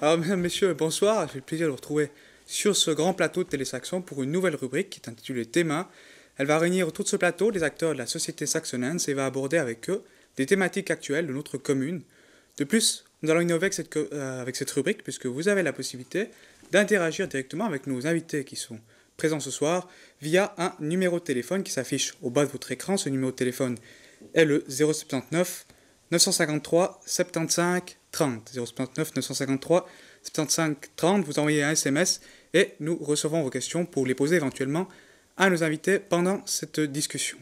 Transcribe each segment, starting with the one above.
Alors, mesdames, messieurs, bonsoir. J'ai le plaisir de vous retrouver sur ce grand plateau de Télésaxon pour une nouvelle rubrique qui est intitulée Théma. Elle va réunir autour de ce plateau des acteurs de la société saxonense et va aborder avec eux des thématiques actuelles de notre commune. De plus, nous allons innover avec cette rubrique puisque vous avez la possibilité d'interagir directement avec nos invités qui sont présents ce soir via un numéro de téléphone qui s'affiche au bas de votre écran. Ce numéro de téléphone est le 079 953 75 30. 079 953 75 30. Vous envoyez un SMS et nous recevons vos questions pour les poser éventuellement à nos invités pendant cette discussion.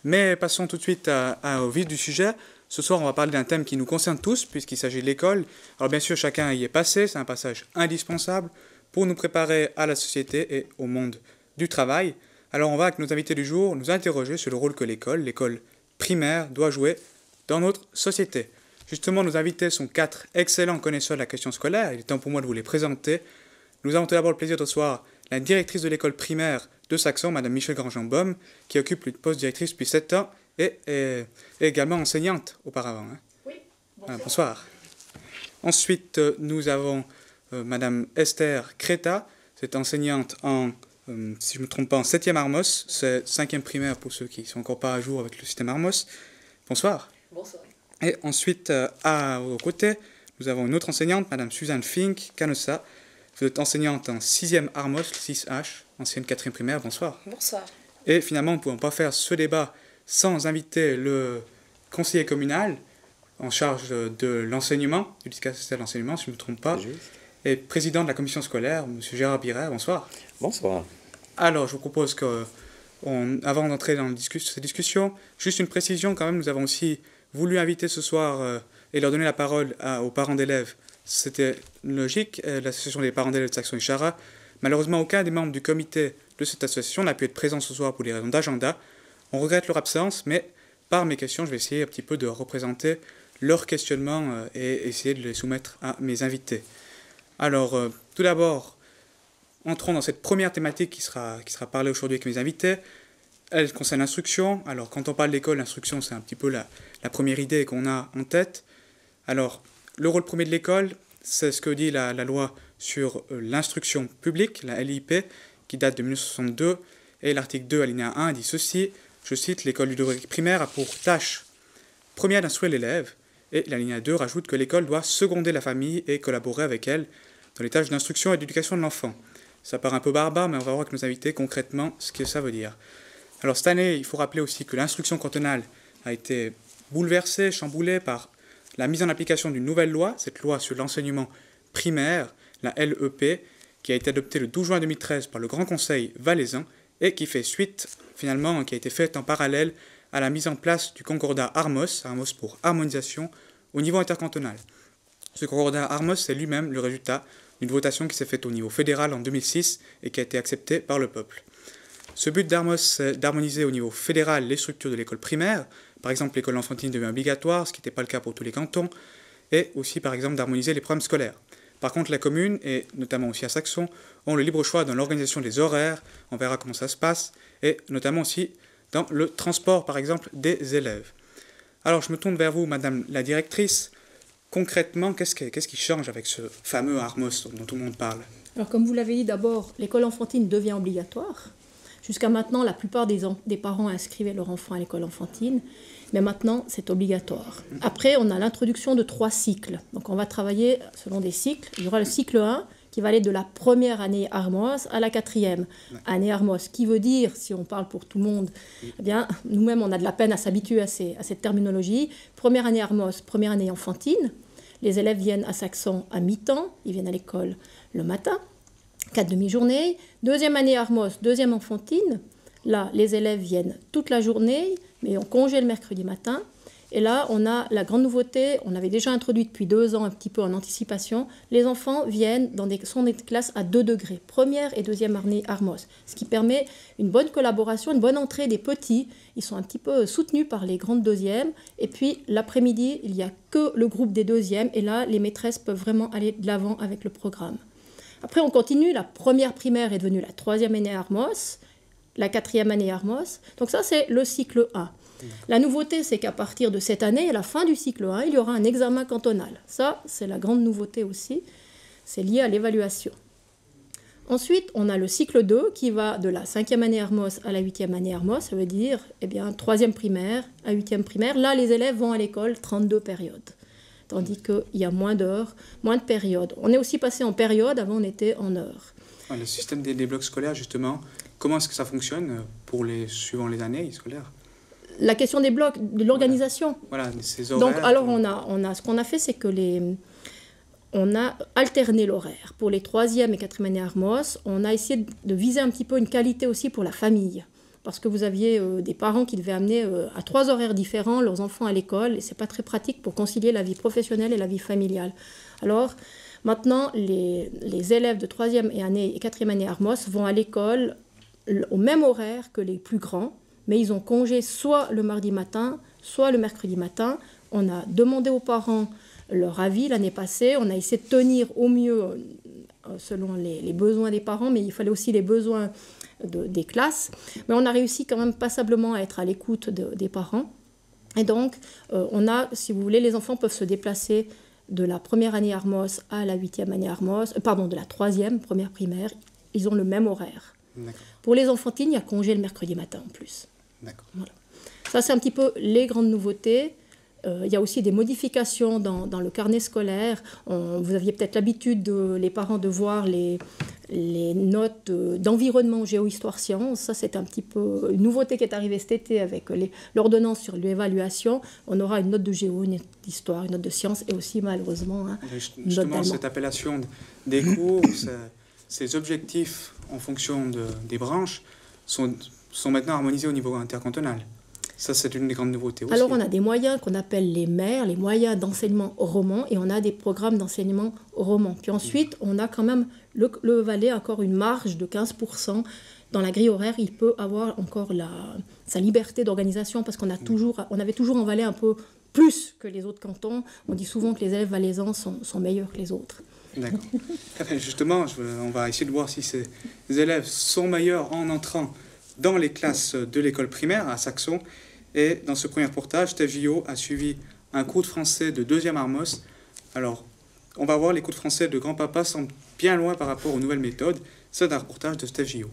Mais passons tout de suite au vif du sujet. Ce soir, on va parler d'un thème qui nous concerne tous, puisqu'il s'agit de l'école. Alors bien sûr, chacun y est passé, c'est un passage indispensable pour nous préparer à la société et au monde du travail. Alors on va, avec nos invités du jour, nous interroger sur le rôle que l'école primaire, doit jouer dans notre société. Justement, nos invités sont 4 excellents connaisseurs de la question scolaire. Il est temps pour moi de vous les présenter. Nous avons tout d'abord le plaisir de recevoir la directrice de l'école primaire de Saxon, Madame Michèle Grandjean-Baum, qui occupe le poste de directrice depuis 7 ans et est également enseignante auparavant. Oui, bonsoir. Bonsoir. Ensuite, nous avons Madame Esther Créta, c'est enseignante en, si je ne me trompe pas, en 7e Armos, c'est 5e primaire pour ceux qui ne sont encore pas à jour avec le système Armos. Bonsoir. Bonsoir. Et ensuite, aux côtés, nous avons une autre enseignante, Madame Suzanne Fink, Canossa. Vous êtes enseignante en 6e Armos, 6H, ancienne 4e primaire. Bonsoir. Bonsoir. Et finalement, nous ne pouvons pas faire ce débat sans inviter le conseiller communal en charge de l'enseignement, du dispositif de l'enseignement, si je ne me trompe pas, et président de la commission scolaire, M. Gérard Biret. Bonsoir. Bonsoir. Alors, je vous propose que, avant d'entrer dans cette discussion, juste une précision quand même, nous avons aussi voulu inviter ce soir et leur donner la parole aux parents d'élèves. C'était logique, l'association des parents d'élèves de Saxon et Chara. Malheureusement, aucun des membres du comité de cette association n'a pu être présent ce soir pour des raisons d'agenda. On regrette leur absence, mais par mes questions, je vais essayer un petit peu de représenter leurs questionnements et essayer de les soumettre à mes invités. Alors, tout d'abord, entrons dans cette première thématique qui sera parlée aujourd'hui avec mes invités. Elle concerne l'instruction. Alors, quand on parle d'école, l'instruction, c'est un petit peu la première idée qu'on a en tête. Alors, le rôle premier de l'école, c'est ce que dit la loi sur l'instruction publique, la LIP, qui date de 1962. Et l'article 2, alinéa 1, dit ceci, je cite, l'école ludovique primaire a pour tâche première d'instruire l'élève. Et l'alinéa 2 rajoute que l'école doit seconder la famille et collaborer avec elle dans les tâches d'instruction et d'éducation de l'enfant. Ça paraît un peu barbare, mais on va voir avec nos invités concrètement ce que ça veut dire. Alors cette année, il faut rappeler aussi que l'instruction cantonale a été bouleversée, chamboulée par la mise en application d'une nouvelle loi, cette loi sur l'enseignement primaire, la LEP, qui a été adoptée le 12 juin 2013 par le Grand Conseil valaisan et qui fait suite, finalement, qui a été faite en parallèle à la mise en place du concordat Armos, Armos pour harmonisation, au niveau intercantonal. Ce concordat Armos, c'est lui-même le résultat d'une votation qui s'est faite au niveau fédéral en 2006 et qui a été acceptée par le peuple. Ce but d'Armos, c'est d'harmoniser au niveau fédéral les structures de l'école primaire. Par exemple, l'école enfantine devient obligatoire, ce qui n'était pas le cas pour tous les cantons, et aussi, par exemple, d'harmoniser les programmes scolaires. Par contre, la commune, et notamment aussi à Saxon, ont le libre choix dans l'organisation des horaires, on verra comment ça se passe, et notamment aussi dans le transport, par exemple, des élèves. Alors, je me tourne vers vous, Madame la directrice. Concrètement, qu'est-ce qui change avec ce fameux Armos dont tout le monde parle? Alors, comme vous l'avez dit, d'abord, l'école enfantine devient obligatoire. Jusqu'à maintenant, la plupart des parents inscrivaient leur enfant à l'école enfantine, mais maintenant, c'est obligatoire. Après, on a l'introduction de 3 cycles. Donc, on va travailler selon des cycles. Il y aura le cycle 1, qui va aller de la première année Armos à la 4e année Armos. Ce qui veut dire, si on parle pour tout le monde, eh bien, nous-mêmes, on a de la peine à s'habituer à cette terminologie. Première année Armos, première année enfantine. Les élèves viennent à Saxon à mi-temps, ils viennent à l'école le matin, 4 demi-journées. Deuxième année Armos, deuxième enfantine. Là, les élèves viennent toute la journée, mais on congé le mercredi matin. Et là, on a la grande nouveauté, on l'avait déjà introduit depuis 2 ans, un petit peu en anticipation. Les enfants viennent dans des classes à 2 degrés, première et deuxième année Armos, ce qui permet une bonne collaboration, une bonne entrée des petits. Ils sont un petit peu soutenus par les grandes deuxièmes. Et puis, l'après-midi, il n'y a que le groupe des deuxièmes. Et là, les maîtresses peuvent vraiment aller de l'avant avec le programme. Après, on continue. La première primaire est devenue la 3e année Armos, la 4e année Armos. Donc ça, c'est le cycle 1. La nouveauté, c'est qu'à partir de cette année, à la fin du cycle 1, il y aura un examen cantonal. Ça, c'est la grande nouveauté aussi. C'est lié à l'évaluation. Ensuite, on a le cycle 2 qui va de la 5e année Hermos à la 8e année Hermos. Ça veut dire 3e primaire à 8e primaire. Là, les élèves vont à l'école 32 périodes. Tandis qu'il y a moins d'heures, moins de périodes. On est aussi passé en période, avant on était en heures. Le système des blocs scolaires, justement, comment est-ce que ça fonctionne suivant les années scolaires? La question des blocs, de l'organisation. Voilà, ces horaires. Donc, alors, ce qu'on a fait, c'est que on a alterné l'horaire. Pour les 3e et 4e années Hermos, on a essayé de viser un petit peu une qualité aussi pour la famille. Parce que vous aviez des parents qui devaient amener à 3 horaires différents leurs enfants à l'école, et ce n'est pas très pratique pour concilier la vie professionnelle et la vie familiale. Alors, maintenant, les élèves de 3e et 4e année Hermos vont à l'école au même horaire que les plus grands, mais ils ont congé soit le mardi matin, soit le mercredi matin. On a demandé aux parents leur avis l'année passée, on a essayé de tenir au mieux selon les besoins des parents, mais il fallait aussi les besoins des classes. Mais on a réussi quand même passablement à être à l'écoute des parents. Et donc, si vous voulez, les enfants peuvent se déplacer de la première année Hermos à la 8e année Hermos, de la 3e, première primaire, ils ont le même horaire. Pour les enfantines, il y a congé le mercredi matin en plus. Voilà. Ça, c'est un petit peu les grandes nouveautés. Il y a aussi des modifications dans le carnet scolaire. Vous aviez peut-être l'habitude, les parents, de voir les notes d'environnement, géo-histoire, sciences. Ça, c'est un petit peu une nouveauté qui est arrivée cet été avec l'ordonnance sur l'évaluation. On aura une note de géo, une note d'histoire, une note de sciences et aussi, malheureusement, justement, cette appellation des cours, ces objectifs en fonction des branches sont maintenant harmonisés au niveau intercantonal. Ça, c'est une des grandes nouveautés aussi. Alors, on a des moyens qu'on appelle les MER, les moyens d'enseignement roman, et on a des programmes d'enseignement roman. Puis ensuite, on a quand même, le Valais a encore une marge de 15%. Dans la grille horaire, il peut avoir encore sa liberté d'organisation, parce qu'on avait toujours en Valais un peu plus que les autres cantons. On dit souvent que les élèves valaisans sont meilleurs que les autres. D'accord. Justement, on va essayer de voir si ces élèves sont meilleurs en entrant dans les classes de l'école primaire à Saxon. Et dans ce premier reportage, Steph Gillot a suivi un cours de français de 2e Hermos. Alors, on va voir, les cours de français de grand-papa semblent bien loin par rapport aux nouvelles méthodes. C'est un reportage de Steph Gillot.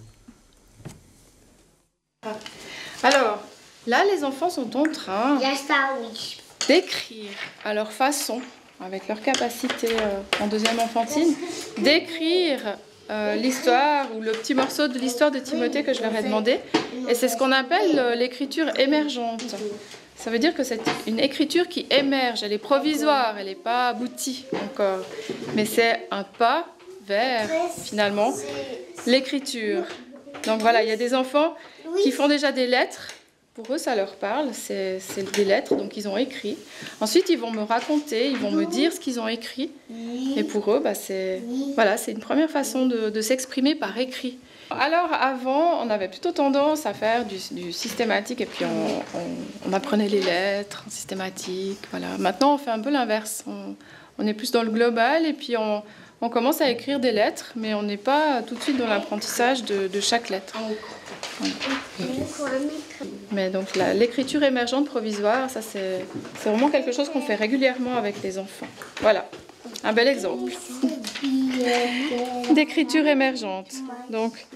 Alors, là, les enfants sont en train d'écrire à leur façon, avec leur capacité en 2e enfantine, d'écrire l'histoire ou le petit morceau de l'histoire de Timothée que je leur ai demandé. Et c'est ce qu'on appelle l'écriture émergente. Ça veut dire que c'est une écriture qui émerge, elle est provisoire, elle n'est pas aboutie encore. Mais c'est un pas vers, finalement, l'écriture. Donc voilà, il y a des enfants qui font déjà des lettres. Pour eux, ça leur parle, c'est des lettres, donc ils ont écrit. Ensuite, ils vont me raconter, ils vont me dire ce qu'ils ont écrit. Et pour eux, c'est une première façon de s'exprimer par écrit. Alors avant, on avait plutôt tendance à faire du systématique et puis on apprenait les lettres en systématique. Voilà. Maintenant, on fait un peu l'inverse. On est plus dans le global et puis on commence à écrire des lettres, mais on n'est pas tout de suite dans l'apprentissage de chaque lettre. Voilà. Mais donc l'écriture émergente provisoire, ça c'est vraiment quelque chose qu'on fait régulièrement avec les enfants. Voilà, un bel exemple d'écriture émergente. Donc,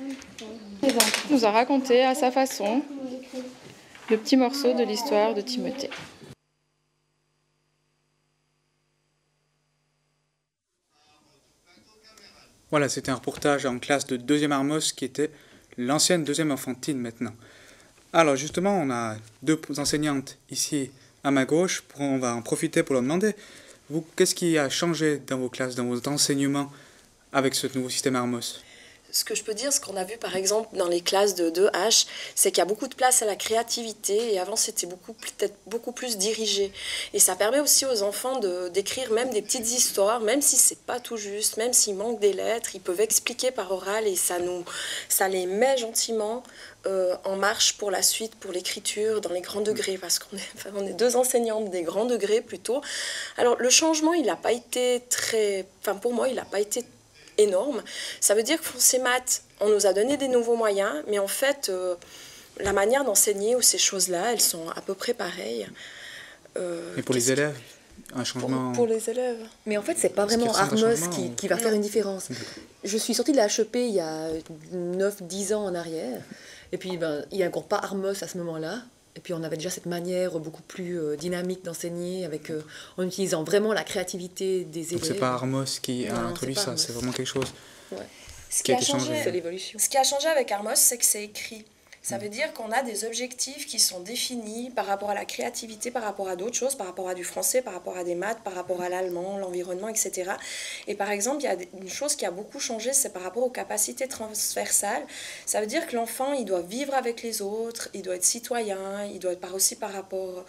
il nous a raconté à sa façon le petit morceau de l'histoire de Timothée. Voilà, c'était un reportage en classe de 2e Hermos qui était l'ancienne 2e enfantine maintenant. Alors justement, on a 2 enseignantes ici à ma gauche. On va en profiter pour leur demander, vous, qu'est-ce qui a changé dans vos classes, dans vos enseignements avec ce nouveau système Hermos? Ce que je peux dire, ce qu'on a vu par exemple dans les classes de 2H, c'est qu'il y a beaucoup de place à la créativité et avant c'était peut-être beaucoup plus dirigé. Et ça permet aussi aux enfants d'écrire même des petites histoires, même si c'est pas tout juste, même s'il manque des lettres, ils peuvent expliquer par oral et ça les met gentiment en marche pour la suite, pour l'écriture dans les grands degrés, parce qu'on est 2 enseignantes des grands degrés plutôt. Alors le changement, il n'a pas été pour moi, il n'a pas été énorme. Ça veut dire que Foncé Maths, on nous a donné des nouveaux moyens, mais en fait, la manière d'enseigner ou ces choses-là, elles sont à peu près pareilles. Et pour les élèves, un changement... Pour les élèves. Mais en fait, c'est pas vraiment Armos qui va faire une différence. Je suis sortie de la HEP il y a 9-10 ans en arrière. Et puis, il n'y a encore pas Armos à ce moment-là. Et puis, on avait déjà cette manière beaucoup plus dynamique d'enseigner, en utilisant vraiment la créativité des élèves. Donc, c'est pas Armos qui a introduit ça, c'est vraiment quelque chose qui a été changé. C'est l'évolution. Ce qui a changé avec Armos, c'est que c'est écrit. Ça veut dire qu'on a des objectifs qui sont définis par rapport à la créativité, par rapport à d'autres choses, par rapport à du français, par rapport à des maths, par rapport à l'allemand, l'environnement, etc. Et par exemple, il y a une chose qui a beaucoup changé, c'est par rapport aux capacités transversales. Ça veut dire que l'enfant, il doit vivre avec les autres, il doit être citoyen, il doit être aussi par rapport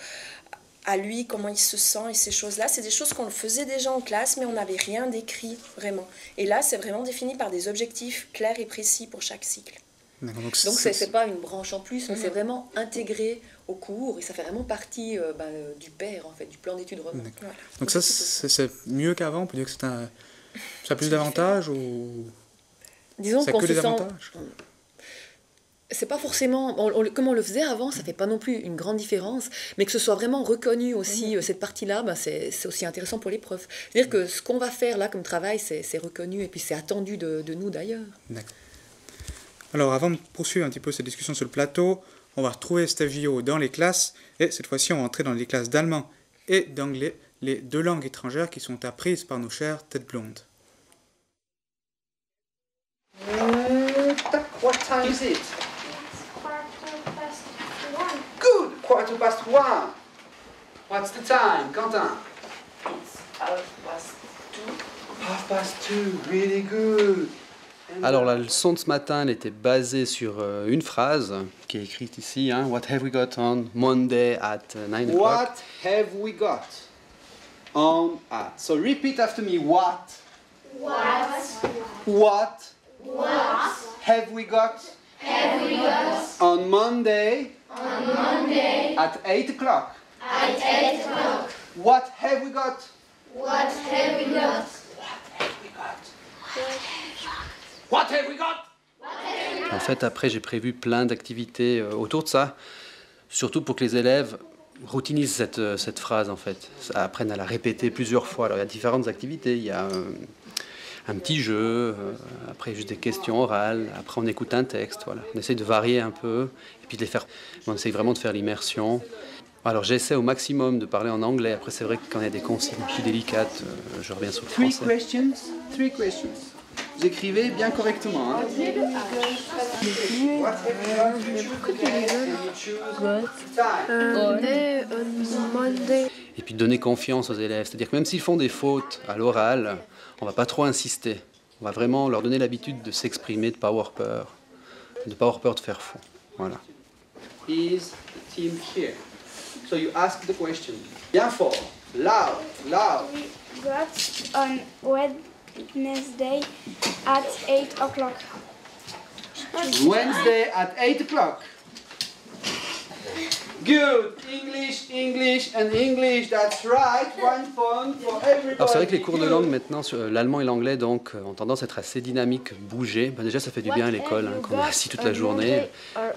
à lui, comment il se sent et ces choses-là. C'est des choses qu'on faisait déjà en classe, mais on n'avait rien d'écrit vraiment. Et là, c'est vraiment défini par des objectifs clairs et précis pour chaque cycle. Donc c'est pas une branche en plus, mais c'est vraiment intégré au cours et ça fait vraiment partie du PER, en fait, du plan d'études roman. Voilà. Donc ça, c'est mieux qu'avant, on peut dire que ça a plus d'avantages ou... Disons qu'on se sent... C'est pas forcément... comme on le faisait avant, ça fait pas non plus une grande différence, mais que ce soit vraiment reconnu aussi, cette partie-là, c'est aussi intéressant pour les profs. C'est-à-dire que ce qu'on va faire là comme travail, c'est reconnu et puis c'est attendu de nous d'ailleurs. D'accord. Alors, avant de poursuivre un petit peu cette discussion sur le plateau, on va retrouver Steph Gillot dans les classes. Et cette fois-ci, on va entrer dans les classes d'allemand et d'anglais, les deux langues étrangères qui sont apprises par nos chères têtes blondes. What time is it? It's 1:15. Good, 1:15. What's the time, Quentin? It's 2:30. 2:30, really good. Alors la leçon de ce matin, elle était basée sur une phrase qui est écrite ici, hein, What have we got on Monday at 9 o'clock? What have we got on at? So repeat after me. What? What have we got? On Monday? At 8 o'clock. What have we got? What have we got? En fait, après, j'ai prévu plein d'activités autour de ça, surtout pour que les élèves routinisent cette phrase, en fait, apprennent à la répéter plusieurs fois. Alors, il y a différentes activités. Il y a un petit jeu, après juste des questions orales, après on écoute un texte, voilà. On essaye de varier un peu, et puis de les faire... On essaye vraiment de faire l'immersion. Alors, j'essaie au maximum de parler en anglais. Après, c'est vrai que quand il y a des consignes plus délicates, je reviens sur le français. Three questions. Vous écrivez bien correctement. Hein? Et puis donner confiance aux élèves. C'est-à-dire que même s'ils font des fautes à l'oral, on ne va pas trop insister. On va vraiment leur donner l'habitude de s'exprimer, de ne pas avoir peur. De ne pas avoir peur de faire faux. Voilà. Is the team here? So you ask the question. Bien fort. Loud. We got on Wednesday at 8 o'clock. Wednesday at 8 o'clock. Good. English and English. That's right. One phone for everybody. Alors c'est vrai que les cours de langue maintenant, l'allemand et l'anglais, donc, ont tendance à être assez dynamiques, bouger. Ben, déjà, ça fait du bien à l'école, hein, qu'on est assis toute la journée.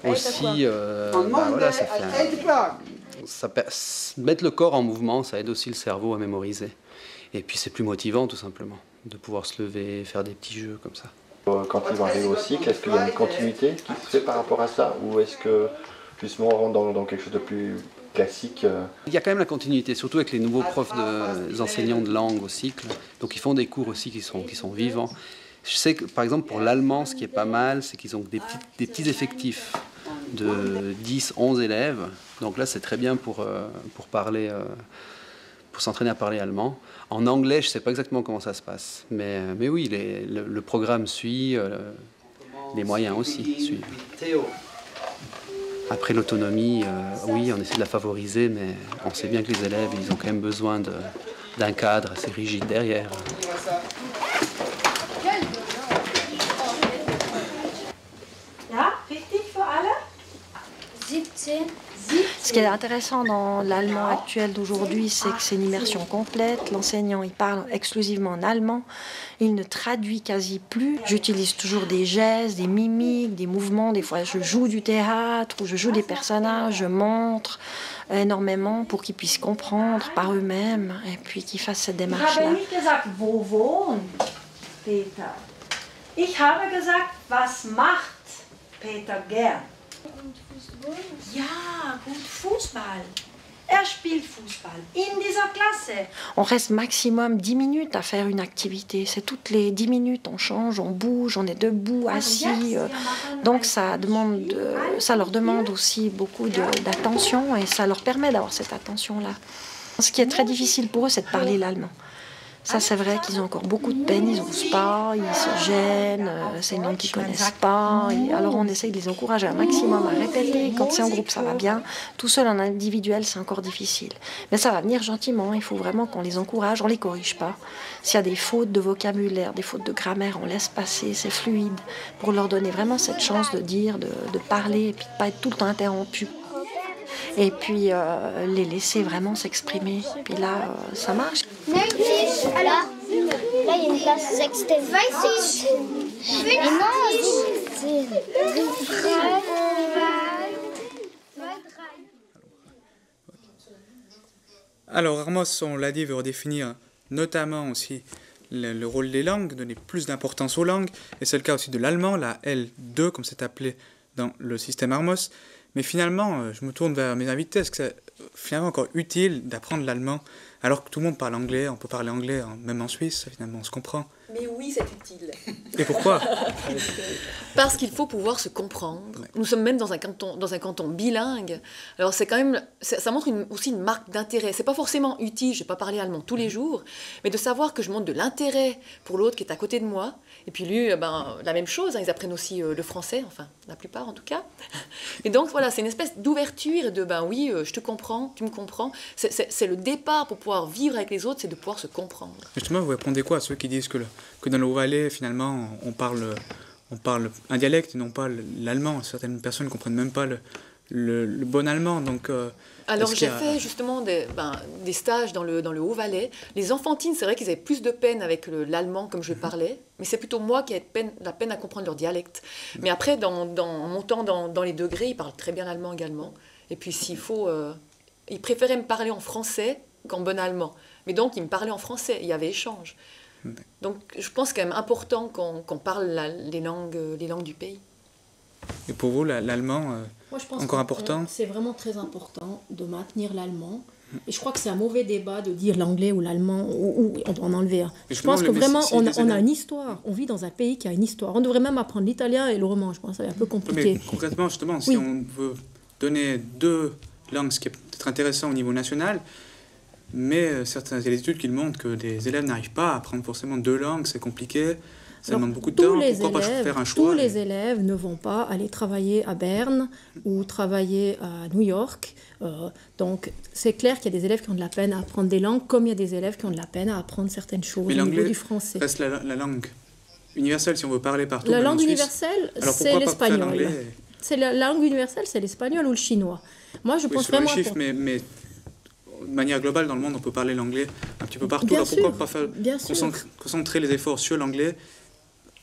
Aussi, voilà, ça fait mettre le corps en mouvement, ça aide aussi le cerveau à mémoriser. Et puis c'est plus motivant, tout simplement, de pouvoir se lever, faire des petits jeux comme ça. Quand ils vont arriver au cycle, est-ce qu'il y a une continuité qui se fait par rapport à ça, ou est-ce que justement on rentre dans quelque chose de plus classique? Il y a quand même la continuité, surtout avec les nouveaux profs enseignants de langue au cycle. Donc ils font des cours aussi qui sont vivants. Je sais que par exemple pour l'allemand, ce qui est pas mal, c'est qu'ils ont des petits effectifs de 10-11 élèves. Donc là c'est très bien pour parler, pour s'entraîner à parler allemand. En anglais, je ne sais pas exactement comment ça se passe. Mais oui, le programme suit, les moyens aussi suivent. Après l'autonomie, oui, on essaie de la favoriser, mais on sait bien que les élèves, ils ont quand même besoin d'un cadre assez rigide derrière. Ja, richtig für alle? 17. Ce qui est intéressant dans l'allemand actuel d'aujourd'hui, c'est que c'est une immersion complète. L'enseignant, il parle exclusivement en allemand. Il ne traduit quasi plus. J'utilise toujours des gestes, des mimiques, des mouvements. Des fois, je joue du théâtre ou je joue des personnages, je montre énormément pour qu'ils puissent comprendre par eux-mêmes et puis qu'ils fassent cette démarche-là. Ich habe nicht gesagt, wo wohnt Peter. Ich habe gesagt, was macht Peter gern. Ja, gut Fußball. Er spielt Fußball in dieser Klasse. On reste maximum 10 minutes à faire une activité. C'est toutes les 10 minutes, on change, on bouge, on est debout, assis. Donc ça leur demande aussi beaucoup d'attention et ça leur permet d'avoir cette attention-là. Ce qui est très difficile pour eux, c'est de parler l'allemand. Ça, c'est vrai qu'ils ont encore beaucoup de peine, ils n'osent pas, ils se gênent, c'est une langue qu'ils ne connaissent pas. Alors on essaye de les encourager un maximum à répéter. Quand c'est en groupe, ça va bien. Tout seul, en individuel, c'est encore difficile. Mais ça va venir gentiment, il faut vraiment qu'on les encourage, on ne les corrige pas. S'il y a des fautes de vocabulaire, des fautes de grammaire, on laisse passer, c'est fluide, pour leur donner vraiment cette chance de dire, de parler, et puis de ne pas être tout le temps interrompu. Et puis les laisser vraiment s'exprimer. Puis là, ça marche. Là, il y a une classe 6. Et non, 17. Alors Armos, on l'a dit, veut redéfinir notamment aussi le rôle des langues, donner plus d'importance aux langues, et c'est le cas aussi de l'allemand, la L2, comme c'est appelé dans le système Armos. Mais finalement, je me tourne vers mes invités, est-ce que c'est finalement encore utile d'apprendre l'allemand alors que tout le monde parle anglais, on peut parler anglais même en Suisse, finalement on se comprend. Mais oui, c'est utile. Et pourquoi? Parce qu'il faut pouvoir se comprendre. Ouais. Nous sommes même dans un canton bilingue. Alors c'est quand même, ça montre aussi une marque d'intérêt. C'est pas forcément utile, je vais pas parler allemand tous les jours, mais de savoir que je montre de l'intérêt pour l'autre qui est à côté de moi. Et puis lui, la même chose, ils apprennent aussi le français, enfin la plupart en tout cas. Et donc voilà, c'est une espèce d'ouverture et de oui, je te comprends, tu me comprends. C'est le départ pour pouvoir vivre avec les autres, c'est de pouvoir se comprendre. Justement, vous répondez quoi à ceux qui disent que dans le Haut-Valais, finalement, on parle un dialecte et non pas l'allemand. Certaines personnes ne comprennent même pas le bon allemand. Donc, alors j'ai fait justement des stages dans le Haut-Valais. Les enfantines, c'est vrai qu'ils avaient plus de peine avec l'allemand comme je parlais, mais c'est plutôt moi qui ai la peine à comprendre leur dialecte. Mais après, en montant dans les degrés, ils parlent très bien l'allemand également. Et puis s'il faut, ils préféraient me parler en français qu'en bon allemand. Mais donc ils me parlaient en français, il y avait échange. Donc je pense quand même important qu'on parle les langues du pays. Et pour vous, l'allemand, moi, je pense encore important? C'est vraiment très important de maintenir l'allemand. Et je crois que c'est un mauvais débat de dire l'anglais ou l'allemand, ou on doit en enlever un. Je pense que vraiment, on a une histoire. On vit dans un pays qui a une histoire. On devrait même apprendre l'italien et le roman. Je pense que c'est un peu compliqué. Mais concrètement, justement, si on veut donner 2 langues, ce qui est peut-être intéressant au niveau national, mais il y a des études qui montrent que les élèves n'arrivent pas à apprendre forcément 2 langues, c'est compliqué, ça demande beaucoup de temps, pourquoi pas faire un choix? Tous les élèves ne vont pas aller travailler à Berne ou travailler à New York, donc c'est clair qu'il y a des élèves qui ont de la peine à apprendre des langues, comme il y a des élèves qui ont de la peine à apprendre certaines choses au niveau du français. Mais l'anglais reste la langue universelle si on veut parler partout. La langue universelle, c'est l'espagnol. C'est la langue universelle, c'est l'espagnol ou le chinois. Moi, je pense vraiment... mais de manière globale, dans le monde, on peut parler l'anglais un petit peu partout. Alors pourquoi pas faire concentrer les efforts sur l'anglais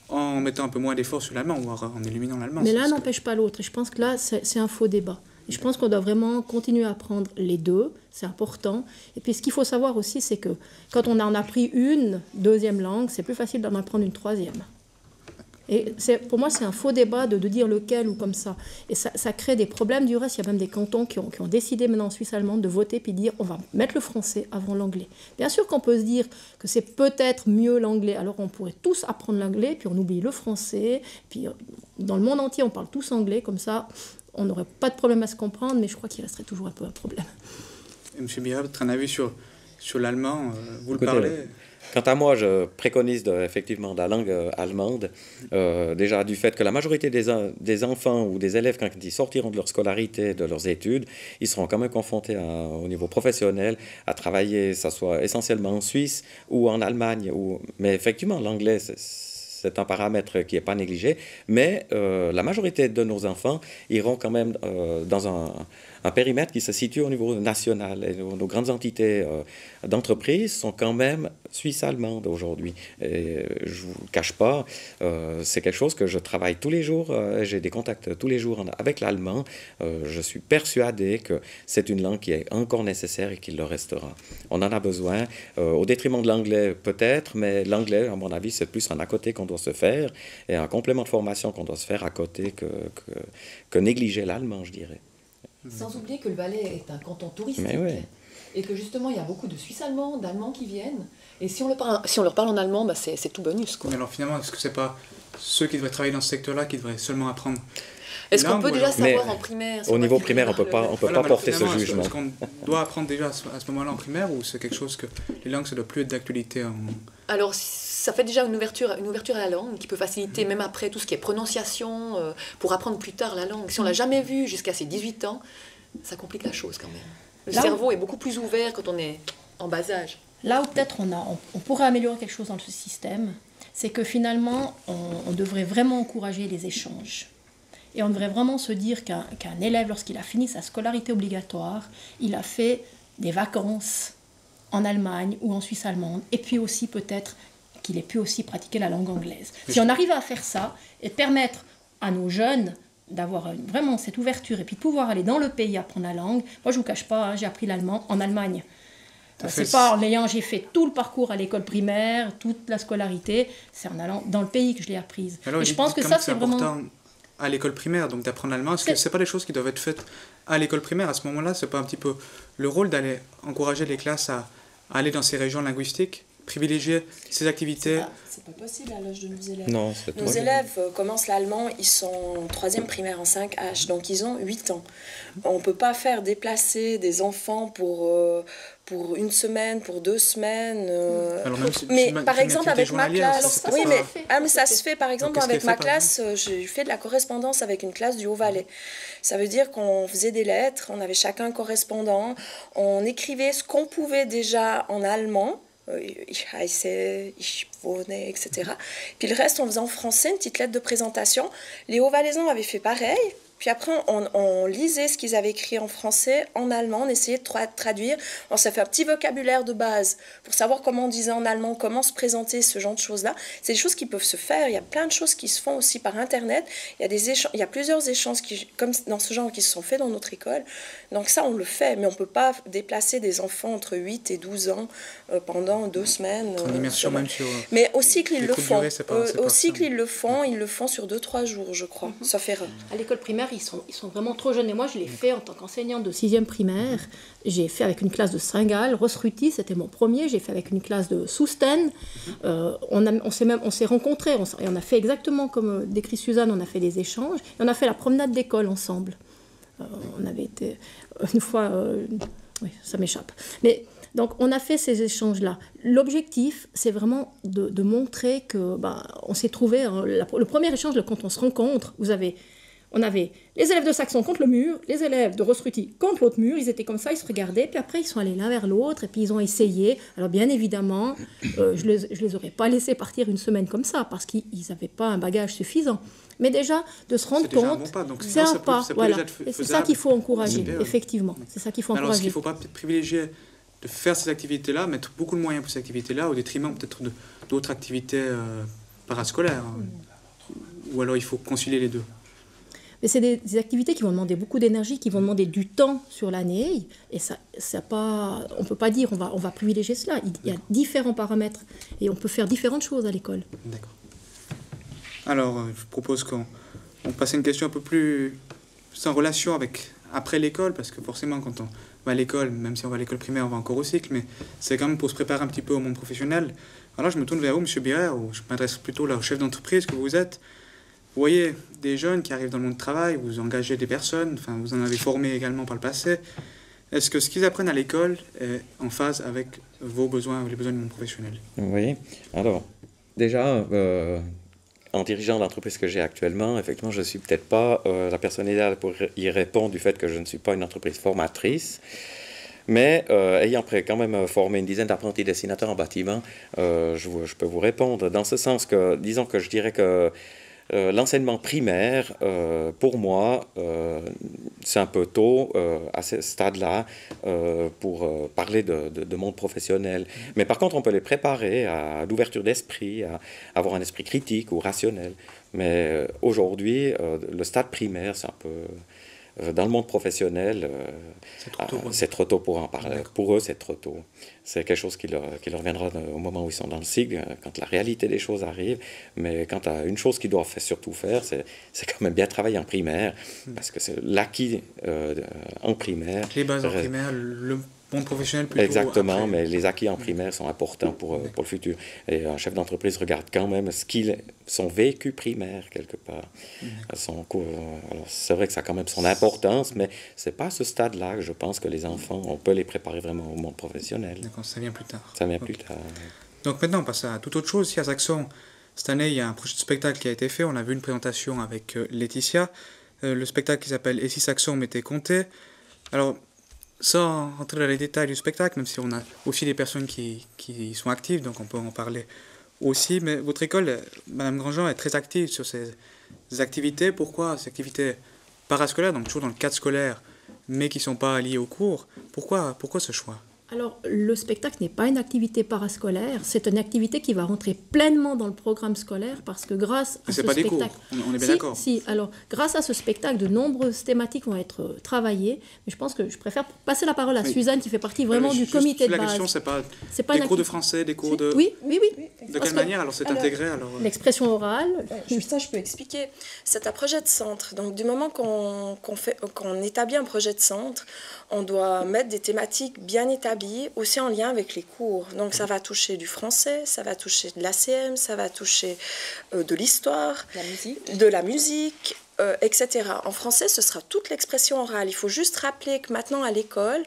en mettant un peu moins d'efforts sur l'allemand, voire en éliminant l'allemand? Mais l'un n'empêche pas l'autre. Et je pense que là, c'est un faux débat. Et je pense qu'on doit vraiment continuer à apprendre les deux. C'est important. Et puis ce qu'il faut savoir aussi, c'est que quand on en a appris une deuxième langue, c'est plus facile d'en apprendre une troisième. Et pour moi, c'est un faux débat de dire lequel ou comme ça. Et ça crée des problèmes. Du reste, il y a même des cantons qui ont décidé maintenant en Suisse allemande de voter puis dire on va mettre le français avant l'anglais. Bien sûr qu'on peut se dire que c'est peut-être mieux l'anglais. Alors on pourrait tous apprendre l'anglais, puis on oublie le français. Puis dans le monde entier, on parle tous anglais. Comme ça, on n'aurait pas de problème à se comprendre, mais je crois qu'il resterait toujours un peu un problème. Et M. Bira, votre avis sur l'allemand, vous le parlez? Quant à moi, je préconise effectivement la langue allemande, déjà du fait que la majorité des enfants ou des élèves, quand ils sortiront de leur scolarité, de leurs études, ils seront quand même confrontés au niveau professionnel à travailler, ça soit essentiellement en Suisse ou en Allemagne. Mais effectivement, l'anglais, c'est un paramètre qui n'est pas négligé, mais la majorité de nos enfants iront quand même dans un périmètre qui se situe au niveau national. Et nos grandes entités d'entreprise sont quand même suisses-allemandes aujourd'hui. Et je ne vous le cache pas, c'est quelque chose que je travaille tous les jours. J'ai des contacts tous les jours avec l'allemand. Je suis persuadé que c'est une langue qui est encore nécessaire et qui le restera. On en a besoin, au détriment de l'anglais peut-être, mais l'anglais, à mon avis, c'est plus un à côté qu'on doit se faire et un complément de formation qu'on doit se faire à côté que négliger l'allemand, je dirais. Sans oublier que le Valais est un canton touristique. Mais oui. Et que justement, il y a beaucoup de Suisses allemands, d'Allemands qui viennent. Et si on leur parle en allemand, bah c'est tout bonus, quoi. Mais alors finalement, est-ce que c'est pas ceux qui devraient travailler dans ce secteur-là qui devraient seulement apprendre? Est-ce qu'on peut déjà savoir en primaire? Au niveau primaire, on ne peut pas porter ce jugement. Est-ce qu'on doit apprendre déjà à ce moment-là en primaire, ou c'est quelque chose que les langues, ça ne doit plus être d'actualité Alors, ça fait déjà une ouverture à la langue qui peut faciliter même après tout ce qui est prononciation, pour apprendre plus tard la langue. Si on ne l'a jamais vue jusqu'à ses 18 ans, ça complique la chose quand même. Le cerveau est beaucoup plus ouvert quand on est en bas âge. Là où peut-être on pourrait améliorer quelque chose dans ce système, c'est que finalement, on devrait vraiment encourager les échanges. Et on devrait vraiment se dire qu'un élève, lorsqu'il a fini sa scolarité obligatoire, il a fait des vacances en Allemagne ou en Suisse allemande, et puis aussi peut-être qu'il ait pu aussi pratiquer la langue anglaise. Si on arrive à faire ça et permettre à nos jeunes d'avoir vraiment cette ouverture et puis de pouvoir aller dans le pays apprendre la langue, moi je ne vous cache pas, j'ai appris l'allemand en Allemagne. C'est pas en ayant, j'ai fait tout le parcours à l'école primaire, toute la scolarité, c'est en allant dans le pays que je l'ai apprise. Alors, et je pense que ça c'est vraiment à l'école primaire, donc d'apprendre l'allemand. Est-ce que c'est pas des choses qui doivent être faites à l'école primaire à ce moment-là? C'est pas un petit peu le rôle d'aller encourager les classes à aller dans ces régions linguistiques, privilégier ces activités? C'est pas possible à l'âge de nos élèves. Non, nos élèves commencent l'allemand, ils sont en 3e primaire en 5H, donc ils ont 8 ans. On ne peut pas faire déplacer des enfants pour une semaine, pour 2 semaines. Alors même mais par exemple avec ma classe, oui, mais ça se fait. Par exemple avec ma classe, j'ai fait de la correspondance avec une classe du Haut-Valais. Ça veut dire qu'on faisait des lettres, on avait chacun un correspondant, on écrivait ce qu'on pouvait déjà en allemand. Ich heiße, ich wohne, etc. Puis le reste, on faisait en français, une petite lettre de présentation. Les Hauts-Valaisans avaient fait pareil. Puis après, on lisait ce qu'ils avaient écrit en français, en allemand, on essayait de traduire. On s'est fait un petit vocabulaire de base pour savoir comment on disait en allemand, comment se présenter, ce genre de choses-là. C'est des choses qui peuvent se faire. Il y a plein de choses qui se font aussi par Internet. Il y a plusieurs échanges comme dans ce genre qui se sont faits dans notre école. Donc ça, on le fait, mais on ne peut pas déplacer des enfants entre 8 et 12 ans pendant 2 semaines. En immersion même sur... Mais au cycle, ils le font. Au cycle, ils le font sur 2-3 jours, je crois, sauf erreur. À l'école primaire, ils sont vraiment trop jeunes. Et moi, je l'ai fait en tant qu'enseignante de 6e primaire. J'ai fait avec une classe de Saint-Gall, Rosruti, c'était mon premier. J'ai fait avec une classe de Sousten. On s'est rencontrés. Et on a fait exactement comme décrit Suzanne, on a fait des échanges. Et on a fait la promenade d'école ensemble. On avait été une fois... oui, ça m'échappe. Mais... Donc, on a fait ces échanges-là. L'objectif, c'est vraiment de montrer que, on s'est trouvé... le premier échange, quand on se rencontre, on avait les élèves de Saxon contre le mur, les élèves de Rosruti contre l'autre mur. Ils étaient comme ça, ils se regardaient. Puis après, ils sont allés l'un vers l'autre et puis ils ont essayé. Alors, bien évidemment, je les aurais pas laissés partir une semaine comme ça parce qu'ils n'avaient pas un bagage suffisant. Mais déjà, de se rendre compte, c'est un pas. Voilà. Et c'est ça qu'il faut encourager, effectivement. C'est ça qu'il faut encourager. Alors, est-ce qu'il ne faut pas privilégier de faire ces activités-là, mettre beaucoup de moyens pour ces activités-là, au détriment peut-être d'autres activités parascolaires? Ou alors il faut concilier les deux? Mais c'est des activités qui vont demander beaucoup d'énergie, qui vont demander du temps sur l'année. Et on ne peut pas dire on va privilégier cela. Il y a différents paramètres et on peut faire différentes choses à l'école. D'accord. Alors, je propose qu'on passe à une question un peu plus en relation avec après l'école, parce que forcément, quand on va à l'école, même si on va à l'école primaire, on va encore au cycle, mais c'est quand même pour se préparer un petit peu au monde professionnel. Alors, je me tourne vers vous, M. Birer, ou je m'adresse plutôt là au chef d'entreprise que vous êtes. Vous voyez des jeunes qui arrivent dans le monde du travail, vous engagez des personnes, enfin, vous en avez formé également par le passé. Est-ce que ce qu'ils apprennent à l'école est en phase avec vos besoins, les besoins du monde professionnel? Oui, alors, déjà, en dirigeant l'entreprise que j'ai actuellement, effectivement, je ne suis peut-être pas la personne idéale pour y répondre du fait que je ne suis pas une entreprise formatrice. Mais ayant quand même formé une dizaine d'apprentis dessinateurs en bâtiment, je peux vous répondre dans ce sens que, disons que je dirais que l'enseignement primaire, pour moi, c'est un peu tôt à ce stade-là pour parler de monde professionnel. Mais par contre, on peut les préparer à l'ouverture d'esprit, à avoir un esprit critique ou rationnel. Mais aujourd'hui, le stade primaire, c'est un peu... dans le monde professionnel, c'est trop tôt pour en parler. Pour eux, c'est trop tôt. C'est quelque chose qui leur viendra au moment où ils sont dans le cycle, quand la réalité des choses arrive. Mais quant à une chose qu'ils doivent surtout faire, c'est quand même bien travailler en primaire, parce que c'est l'acquis en primaire. Les bases en primaire, le monde professionnel plutôt. Exactement, après. mais les acquis en primaire sont importants pour le futur. Et un chef d'entreprise regarde quand même son vécu primaire, quelque part. Son cours, alors c'est vrai que ça a quand même son importance, mais c'est pas à ce stade-là que je pense que les enfants, on peut les préparer vraiment au monde professionnel. D'accord, ça vient plus tard. Ça vient plus tard. Donc maintenant, on passe à toute autre chose. Ici à Saxon, cette année, il y a un projet de spectacle qui a été fait. On a vu une présentation avec Laetitia. Le spectacle qui s'appelle « Et si Saxon m'était compté ». Alors, sans rentrer dans les détails du spectacle, même si on a aussi des personnes qui sont actives, donc on peut en parler aussi. Mais votre école, Madame Grandjean, est très active sur ces activités. Pourquoi ces activités parascolaires, donc toujours dans le cadre scolaire, mais qui ne sont pas liées au cours? Pourquoi ce choix? Alors, le spectacle n'est pas une activité parascolaire, c'est une activité qui va rentrer pleinement dans le programme scolaire parce que grâce à ce spectacle... C'est pas des cours, on est bien d'accord. Si, alors, grâce à ce spectacle, de nombreuses thématiques vont être travaillées, mais je pense que je préfère passer la parole à Suzanne qui fait partie vraiment du comité de base. La question, c'est pas des cours de français, des cours de... Oui. De quelle manière alors c'est intégré alors... L'expression orale. Ça, je peux expliquer. C'est un projet de centre. Donc, du moment qu'on établit un projet de centre, on doit mettre des thématiques bien établies, aussi en lien avec les cours. Donc, ça va toucher du français, ça va toucher de l'ACM, ça va toucher de l'histoire, de la musique, etc. En français, ce sera toute l'expression orale. Il faut juste rappeler que maintenant, à l'école,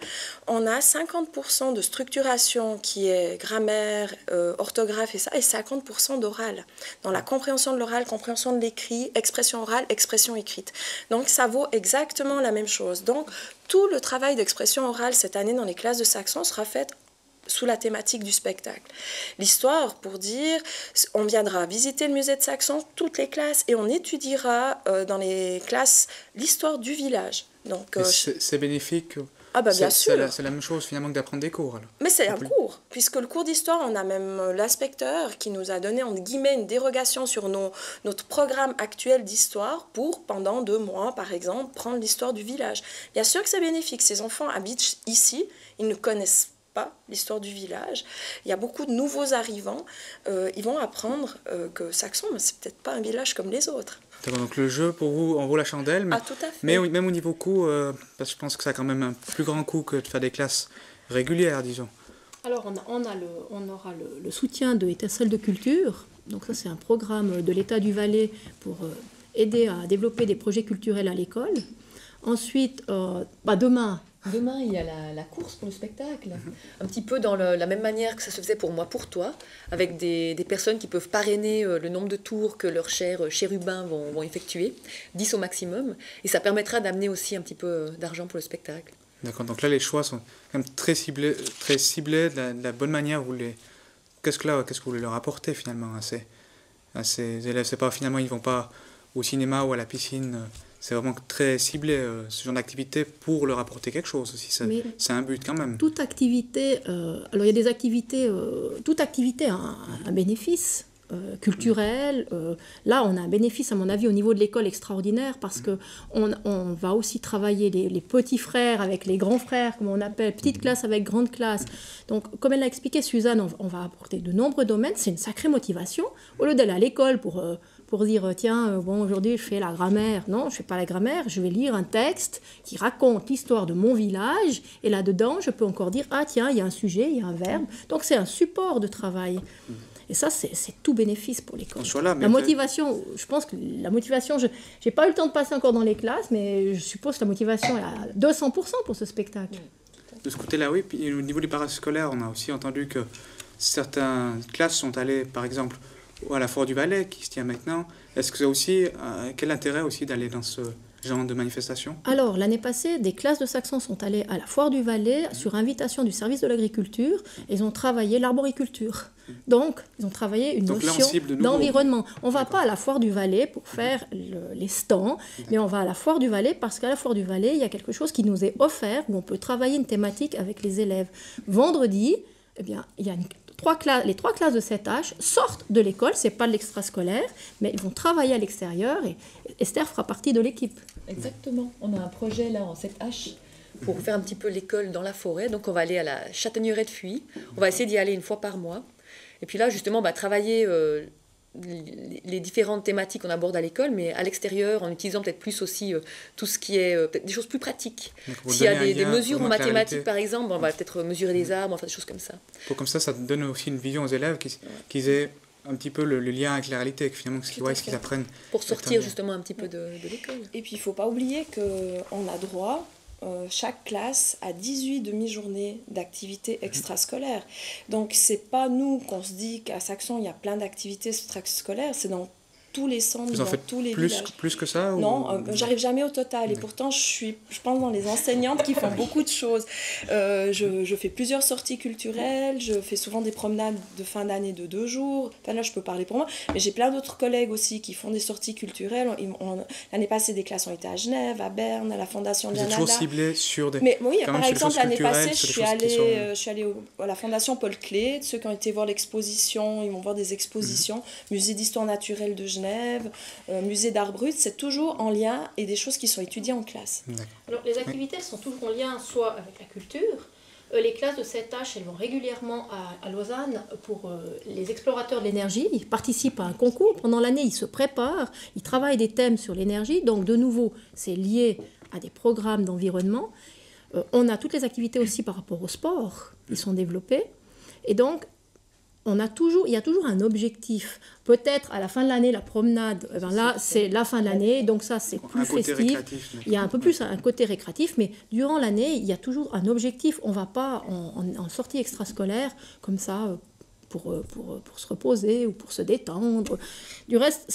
on a 50% de structuration qui est grammaire, orthographe et ça, et 50% d'oral. Dans la compréhension de l'oral, compréhension de l'écrit, expression orale, expression écrite. Donc, ça vaut exactement la même chose. Donc, tout le travail d'expression orale cette année dans les classes de Saxon sera fait sous la thématique du spectacle. L'histoire, pour dire, on viendra visiter le musée de Saxon, toutes les classes, et on étudiera dans les classes l'histoire du village. Donc, c'est bénéfique. Ah bah bien sûr. C'est la même chose finalement que d'apprendre des cours. Alors. Mais c'est un cours, puisque le cours d'histoire, on a même l'inspecteur qui nous a donné, entre guillemets, une dérogation sur notre programme actuel d'histoire pour, pendant 2 mois, par exemple, prendre l'histoire du village. Bien sûr que c'est bénéfique. Ces enfants habitent ici, ils ne connaissent pas l'histoire du village. Il y a beaucoup de nouveaux arrivants. Ils vont apprendre que Saxon, c'est peut-être pas un village comme les autres. Donc le jeu pour vous en vaut la chandelle, mais, tout à fait. mais même au niveau coût, parce que je pense que ça a quand même un plus grand coût que de faire des classes régulières, disons. Alors on aura le soutien de Étincelle de Culture, donc ça c'est un programme de l'État du Valais pour aider à développer des projets culturels à l'école. Ensuite, demain, il y a la course pour le spectacle. Un petit peu dans la même manière que ça se faisait pour moi, pour toi, avec des personnes qui peuvent parrainer le nombre de tours que leurs chers chérubins vont effectuer, 10 au maximum, et ça permettra d'amener aussi un petit peu d'argent pour le spectacle. D'accord, donc là les choix sont quand même très ciblés de la bonne manière. Qu'est-ce que vous voulez leur apporter finalement à ces élèves? C'est pas finalement ils vont pas au cinéma ou à la piscine. C'est vraiment très ciblé, ce genre d'activité, pour leur apporter quelque chose aussi. C'est un but quand même. Toute activité, alors il y a des activités, toute activité a un bénéfice culturel. Là, on a un bénéfice, à mon avis, au niveau de l'école extraordinaire, parce qu'on va aussi travailler les petits frères avec les grands frères, comme on appelle, petite classe avec grande classe. Donc, comme elle l'a expliqué, Suzanne, on va apporter de nombreux domaines. C'est une sacrée motivation. Au lieu d'aller à l'école pour dire, tiens, aujourd'hui, je fais la grammaire. Non, je ne fais pas la grammaire, je vais lire un texte qui raconte l'histoire de mon village, et là-dedans, je peux encore dire, ah tiens, il y a un sujet, il y a un verbe. Donc, c'est un support de travail. Et ça, c'est tout bénéfice pour l'école. La motivation, je pense que la motivation, je n'ai pas eu le temps de passer encore dans les classes, mais je suppose que la motivation est à 200% pour ce spectacle. De ce côté-là, oui. Puis au niveau des parascolaires, on a aussi entendu que certaines classes sont allées, par exemple, à la Foire du Valais, qui se tient maintenant. Est-ce que c'est aussi, quel intérêt aussi d'aller dans genre de manifestation? Alors, l'année passée, des classes de saxons sont allées à la Foire du Valais sur invitation du service de l'agriculture. Ils ont travaillé l'arboriculture. Donc, ils ont travaillé une notion d'environnement. On ne va pas à la Foire du Valais pour faire les stands, mais on va à la Foire du Valais parce qu'à la Foire du Valais, il y a quelque chose qui nous est offert où on peut travailler une thématique avec les élèves. Vendredi, eh bien, il y a les 3 classes de 7H sortent de l'école, ce n'est pas de l'extrascolaire, mais ils vont travailler à l'extérieur et Esther fera partie de l'équipe. Exactement. On a un projet là en 7H pour faire un petit peu l'école dans la forêt. Donc on va aller à la Châtaigneraie de Fuy. On va essayer d'y aller une fois par mois. Et puis là, justement, travailler les différentes thématiques qu'on aborde à l'école, mais à l'extérieur, en utilisant peut-être plus aussi tout ce qui est peut-être des choses plus pratiques. S'il y a des mesures en mathématiques, par exemple, on va peut-être mesurer les arbres, enfin des choses comme ça. Comme ça donne aussi une vision aux élèves qu'ils aient un petit peu le lien avec la réalité, que finalement, ce qu'ils apprennent. Pour sortir justement un petit peu de l'école. Et puis, il ne faut pas oublier qu'on a droit, chaque classe, à 18 demi-journées d'activités extrascolaires. Donc, ce n'est pas nous qu'on se dit qu'à Saxon, il y a plein d'activités extrascolaires, c'est dans tous les centres, dans tous les villages. Plus que ça Non, j'arrive jamais au total. Et pourtant, je pense dans les enseignantes qui font beaucoup de choses. Je fais plusieurs sorties culturelles, je fais souvent des promenades de fin d'année de 2 jours. Enfin, là, je peux parler pour moi. Mais j'ai plein d'autres collègues aussi qui font des sorties culturelles. L'année passée, des classes ont été à Genève, à Berne, à la Fondation Diana. Vous êtes toujours ciblé sur des... Mais oui, par exemple, l'année passée, je suis allée à la Fondation Paul Klee. Ceux qui ont été voir l'exposition, ils vont voir des expositions. Musée d'histoire naturelle de Genève, musée d'art brut, c'est toujours en lien et des choses qui sont étudiées en classe. Alors, les activités sont toujours en lien soit avec la culture. Les classes de 7H, elles vont régulièrement à Lausanne pour les explorateurs de l'énergie. Ils participent à un concours. Pendant l'année, ils se préparent, ils travaillent des thèmes sur l'énergie. Donc, de nouveau, c'est lié à des programmes d'environnement. On a toutes les activités aussi par rapport au sport. Ils sont développés. Et donc, il y a toujours un objectif. Peut-être à la fin de l'année, la promenade, là, c'est la fin de l'année, donc ça, c'est plus festif. Il y a un peu plus un côté récréatif, mais durant l'année, il y a toujours un objectif. On ne va pas en sortie extrascolaire comme ça pour se reposer ou pour se détendre. Du reste,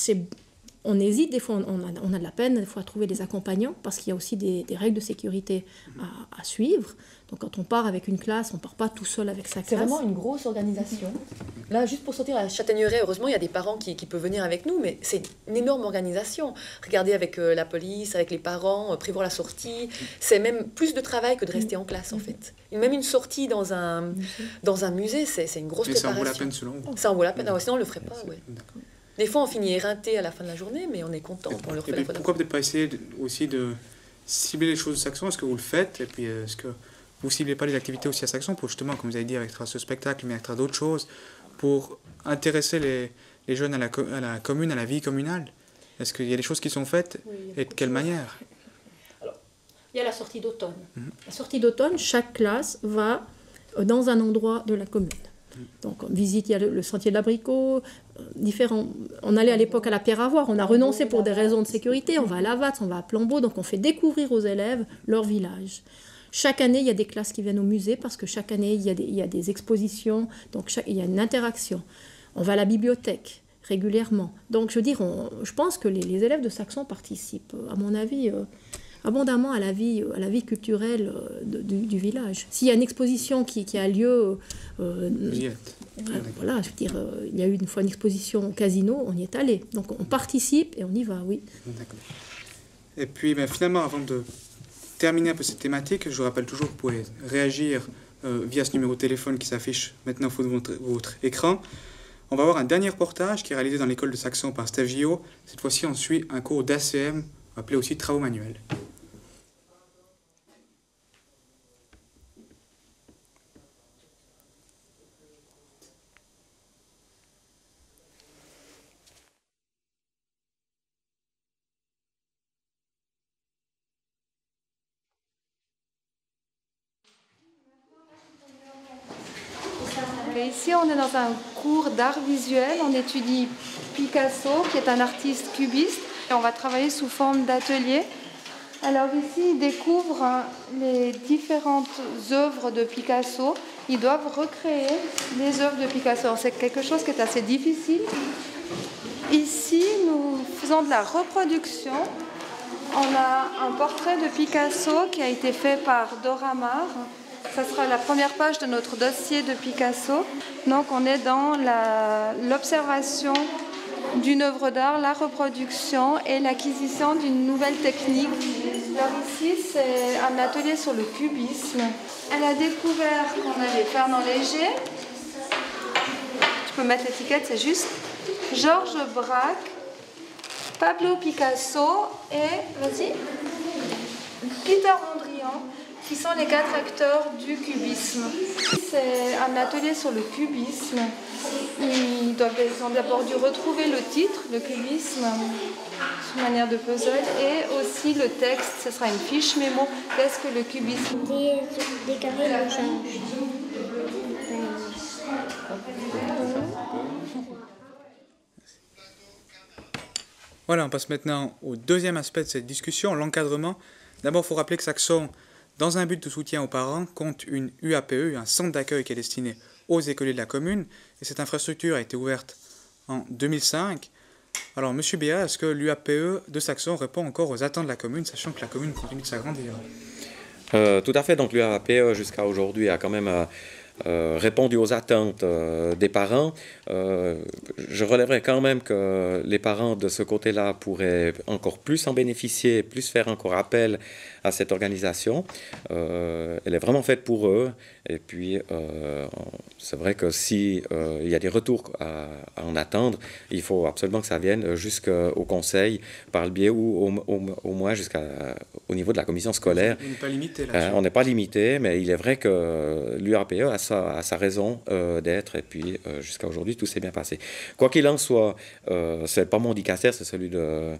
on hésite, des fois, on a de la peine des fois à trouver des accompagnants parce qu'il y a aussi des règles de sécurité à suivre. Donc quand on part avec une classe, on ne part pas tout seul avec sa classe. C'est vraiment une grosse organisation. Là, juste pour sortir à la Châtaigneraie, heureusement, il y a des parents qui peuvent venir avec nous, mais c'est une énorme organisation. Regardez avec la police, avec les parents, prévoir la sortie. C'est même plus de travail que de rester en classe, en fait. Même une sortie dans un musée, c'est une grosse préparation. Ça en vaut la peine selon vous? Ça en vaut la peine. Sinon, on ne le ferait pas, ouais. Des fois, on finit éreinté à la fin de la journée, mais on est content. On le refait la fois pourquoi peut-être pas essayer aussi de cibler les choses de Saxon? Est-ce que vous le faites? Et puis, est-ce que vous ciblez pas les activités aussi à Saxon pour justement, comme vous avez dit, avec ce spectacle, mais avec d'autres choses, pour intéresser les jeunes à la commune, à la vie communale? Est-ce qu'il y a des choses qui sont faites? Et de quelle manière? Alors, il y a la sortie d'automne. La sortie d'automne, chaque classe va dans un endroit de la commune. Donc, on visite, il y a le sentier de l'Abricot, différents. On allait à l'époque à la Pierre-Avoir, on a renoncé pour des raisons de sécurité, on va à Lavatz, on va à Plambeau, donc on fait découvrir aux élèves leur village. Chaque année, il y a des classes qui viennent au musée parce que chaque année, il y a des expositions, donc il y a une interaction. On va à la bibliothèque régulièrement. Donc, je veux dire, je pense que les élèves de Saxon participent, à mon avis, abondamment à la vie culturelle du village. S'il y a une exposition qui a lieu... voilà, je veux dire, il y a eu une fois une exposition au casino, on y est allé. Donc, on participe et on y va, oui. D'accord. Et puis, finalement, avant de terminer un peu cette thématique, je vous rappelle toujours que vous pouvez réagir via ce numéro de téléphone qui s'affiche maintenant au fond de votre écran. On va avoir un dernier reportage qui est réalisé dans l'école de Saxon par Steph Gillot. Cette fois-ci, on suit un cours d'ACM, appelé aussi travaux manuels. Ici, on est dans un cours d'art visuel. On étudie Picasso, qui est un artiste cubiste. Et on va travailler sous forme d'atelier. Alors ici, ils découvrent les différentes œuvres de Picasso. Ils doivent recréer les œuvres de Picasso. C'est quelque chose qui est assez difficile. Ici, nous faisons de la reproduction On a un portrait de Picasso qui a été fait par Dora Maar. Ça sera la première page de notre dossier de Picasso. Donc on est dans l'observation d'une œuvre d'art, la reproduction et l'acquisition d'une nouvelle technique. Alors ici, c'est un atelier sur le cubisme. Elle a découvert qu'on allait faire dans léger. Tu peux mettre l'étiquette, c'est juste Georges Braque, Pablo Picasso et, vas-y, Peter Mondrian, qui sont les 4 acteurs du cubisme. C'est un atelier sur le cubisme. Ils ont d'abord dû retrouver le titre, le cubisme, sous manière de puzzle, et aussi le texte, ce sera une fiche mémo. Qu'est-ce que le cubisme? Des carrés larges. Voilà, on passe maintenant au deuxième aspect de cette discussion, l'encadrement. D'abord, il faut rappeler que Saxon, dans un but de soutien aux parents, compte une UAPE, un centre d'accueil qui est destiné aux écoliers de la commune. Et cette infrastructure a été ouverte en 2005. Alors, M. Béat, est-ce que l'UAPE de Saxon répond encore aux attentes de la commune, sachant que la commune continue de s'agrandir? Tout à fait. Donc, l'UAPE, jusqu'à aujourd'hui, a quand même répondu aux attentes des parents. Je relèverai quand même que les parents de ce côté-là pourraient encore plus en bénéficier, plus faire encore appel à cette organisation. Elle est vraiment faite pour eux. Et puis, c'est vrai que si il y a des retours à en attendre, il faut absolument que ça vienne jusqu'au conseil, par le biais ou au moins jusqu'au niveau de la commission scolaire. On n'est pas limité là-dessus. On n'est pas limité, mais il est vrai que l'UAPE a sa raison d'être. Et puis, jusqu'à aujourd'hui, tout s'est bien passé. Quoi qu'il en soit, ce n'est pas mon dicastère, c'est celui de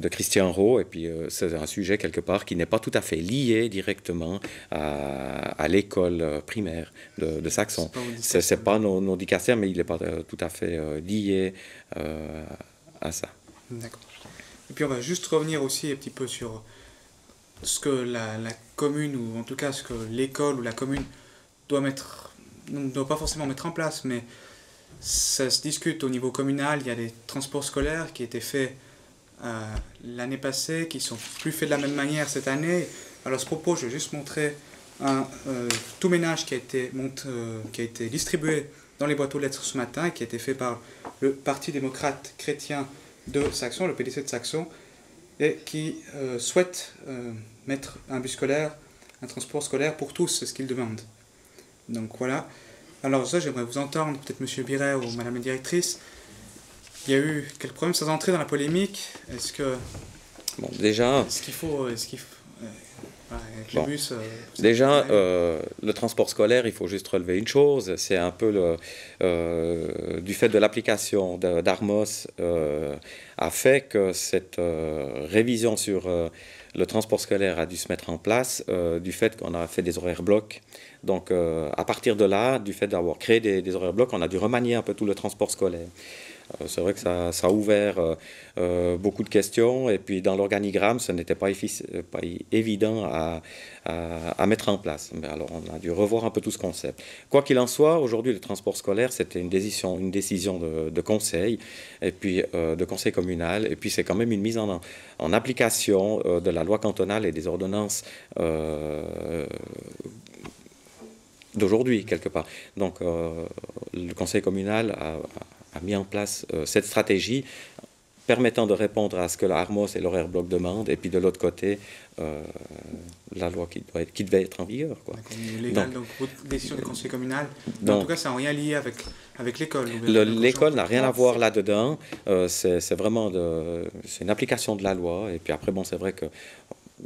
Christian Rowe. Et puis, c'est un sujet, quelque part, qui n'est pas tout à fait lié directement à l'école primaire de Saxon. C'est pas nos dicastères, mais il n'est pas tout à fait lié à ça. D'accord. Et puis, on va juste revenir aussi un petit peu sur ce que la commune, ou en tout cas ce que l'école ou la commune ne doit pas forcément mettre en place, mais ça se discute au niveau communal. Il y a des transports scolaires qui étaient faits l'année passée, qui sont plus faits de la même manière cette année. Alors à ce propos, je vais juste montrer un tout ménage qui a été distribué dans les boîtes aux lettres ce matin, qui a été fait par le Parti démocrate chrétien de Saxon, le PDC de Saxon, et qui souhaite mettre un bus scolaire, un transport scolaire pour tous, c'est ce qu'il demande. Donc voilà. Alors ça, j'aimerais vous entendre, peut-être M. Biret ou Madame la directrice. Il y a eu quelques problèmes sans entrer dans la polémique. Est-ce que... Bon, déjà... Est-ce qu'il faut avec le bus, déjà, le transport scolaire, il faut juste relever une chose, c'est un peu du fait de l'application d'Armos a fait que cette révision sur le transport scolaire a dû se mettre en place du fait qu'on a fait des horaires blocs. Donc, à partir de là, du fait d'avoir créé des horaires blocs, on a dû remanier un peu tout le transport scolaire. C'est vrai que ça a ouvert beaucoup de questions, et puis dans l'organigramme, ce n'était pas évident à mettre en place. Mais alors, on a dû revoir un peu tout ce concept. Quoi qu'il en soit, aujourd'hui, le transport scolaire, c'était une décision de conseil, et puis de conseil communal, et puis c'est quand même une mise en application de la loi cantonale et des ordonnances d'aujourd'hui, quelque part. Donc, le conseil communal a mis en place cette stratégie permettant de répondre à ce que l'Armos et l'horaire bloc demandent, et puis de l'autre côté, la loi qui devait être en vigueur. Quoi. Légal, donc décision du conseil communal. En tout cas, ça n'a rien lié avec l'école. L'école n'a rien à voir là-dedans. C'est vraiment c'est une application de la loi. Et puis après, bon, c'est vrai que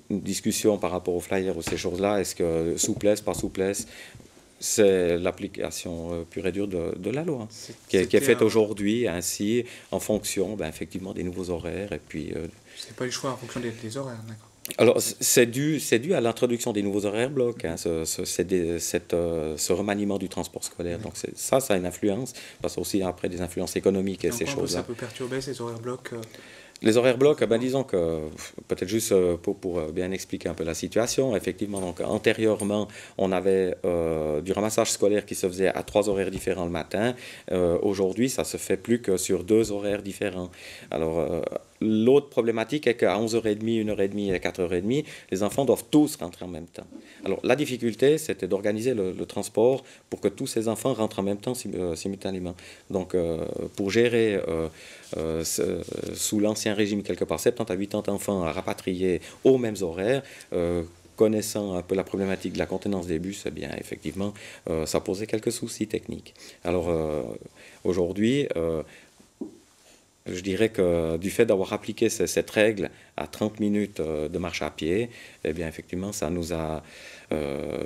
une discussion par rapport aux flyers ou ces choses-là, est-ce que souplesse, pas souplesse, c'est l'application pure et dure de la loi, qui est faite aujourd'hui ainsi, en fonction, effectivement, des nouveaux horaires. Et puis, c'est pas le choix en fonction des horaires, d'accord. Alors, c'est dû à l'introduction des nouveaux horaires blocs, hein, ce remaniement du transport scolaire. Donc, ça a une influence, parce aussi après des influences économiques et ces choses-là. Ça peut perturber ces horaires blocs Les horaires blocs, disons que, peut-être juste pour bien expliquer un peu la situation, effectivement, donc, antérieurement, on avait du ramassage scolaire qui se faisait à 3 horaires différents le matin. Aujourd'hui, ça se fait plus que sur 2 horaires différents. Alors, l'autre problématique est qu'à 11h30, 1h30 et 4h30, les enfants doivent tous rentrer en même temps. Alors, la difficulté, c'était d'organiser le transport pour que tous ces enfants rentrent en même temps simultanément. Donc, pour gérer sous l'ancien régime, quelque part, 70 à 80 enfants à rapatrier aux mêmes horaires, connaissant un peu la problématique de la contenance des bus, eh bien, effectivement, ça posait quelques soucis techniques. Alors, aujourd'hui, je dirais que du fait d'avoir appliqué cette règle à 30 minutes de marche à pied, eh bien, effectivement, ça nous a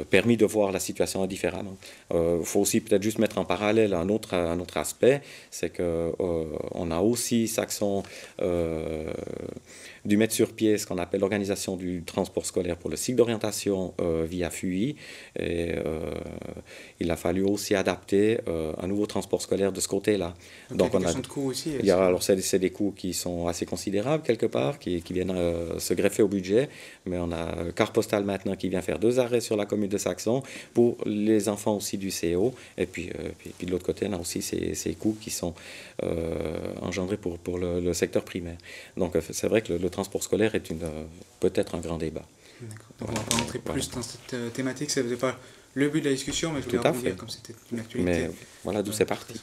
permis de voir la situation différemment. Il faut aussi peut-être juste mettre en parallèle un autre aspect, c'est qu'on a aussi Saxon dû mettre sur pied ce qu'on appelle l'organisation du transport scolaire pour le cycle d'orientation via FUI. Et il a fallu aussi adapter un nouveau transport scolaire de ce côté-là. Donc on a de coûts aussi. Alors c'est des coûts qui sont assez considérables quelque part, qui viennent se greffer au budget. Mais on a Carte Postale maintenant qui vient faire 2 arrêts sur la commune de Saxon pour les enfants aussi du CO. Et puis de l'autre côté, on a aussi ces coûts qui sont engendrés pour le secteur primaire. Donc c'est vrai que le transport scolaire est peut-être un grand débat. D'accord. Donc voilà. On va pas rentrer plus dans cette thématique. Ce n'était pas le but de la discussion, mais je voulais rebondir comme c'était une actualité. Mais voilà d'où c'est parti.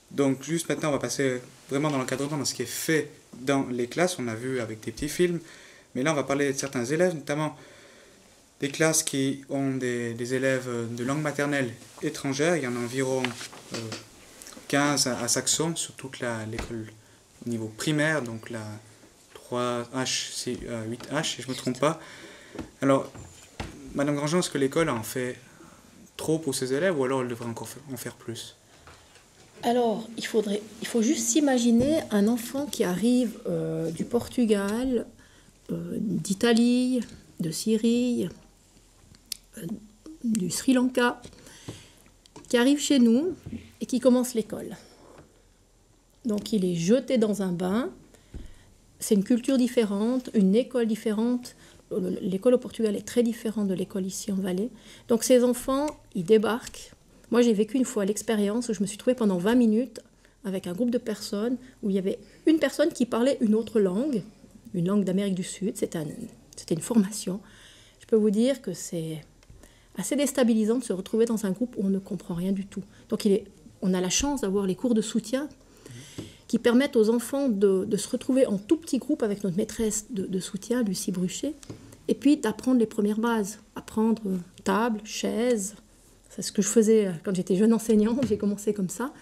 Donc juste maintenant, on va passer vraiment dans l'encadrement, dans ce qui est fait dans les classes. On a vu avec des petits films, mais là on va parler de certains élèves, notamment des classes qui ont des élèves de langue maternelle étrangère. Il y en a environ 15 à Saxon, sur toute l'école au niveau primaire, donc la 3H, 8H, si je ne me trompe pas. Alors, Madame Grandjean, est-ce que l'école en fait trop pour ses élèves ou alors elle devrait encore en faire plus? Alors, il faut juste s'imaginer un enfant qui arrive du Portugal, d'Italie, de Syrie, du Sri Lanka, qui arrive chez nous et qui commence l'école. Donc, il est jeté dans un bain. C'est une culture différente, une école différente. L'école au Portugal est très différente de l'école ici en Valais. Donc, ces enfants, ils débarquent. Moi, j'ai vécu une fois l'expérience où je me suis trouvée pendant 20 minutes avec un groupe de personnes où il y avait une personne qui parlait une autre langue, une langue d'Amérique du Sud. C'était une formation. Je peux vous dire que c'est assez déstabilisant de se retrouver dans un groupe où on ne comprend rien du tout. Donc, on a la chance d'avoir les cours de soutien qui permettent aux enfants de se retrouver en tout petit groupe avec notre maîtresse de soutien, Lucie Bruchet, et puis d'apprendre les premières bases, apprendre table, chaise. C'est ce que je faisais quand j'étais jeune enseignante, j'ai commencé comme ça.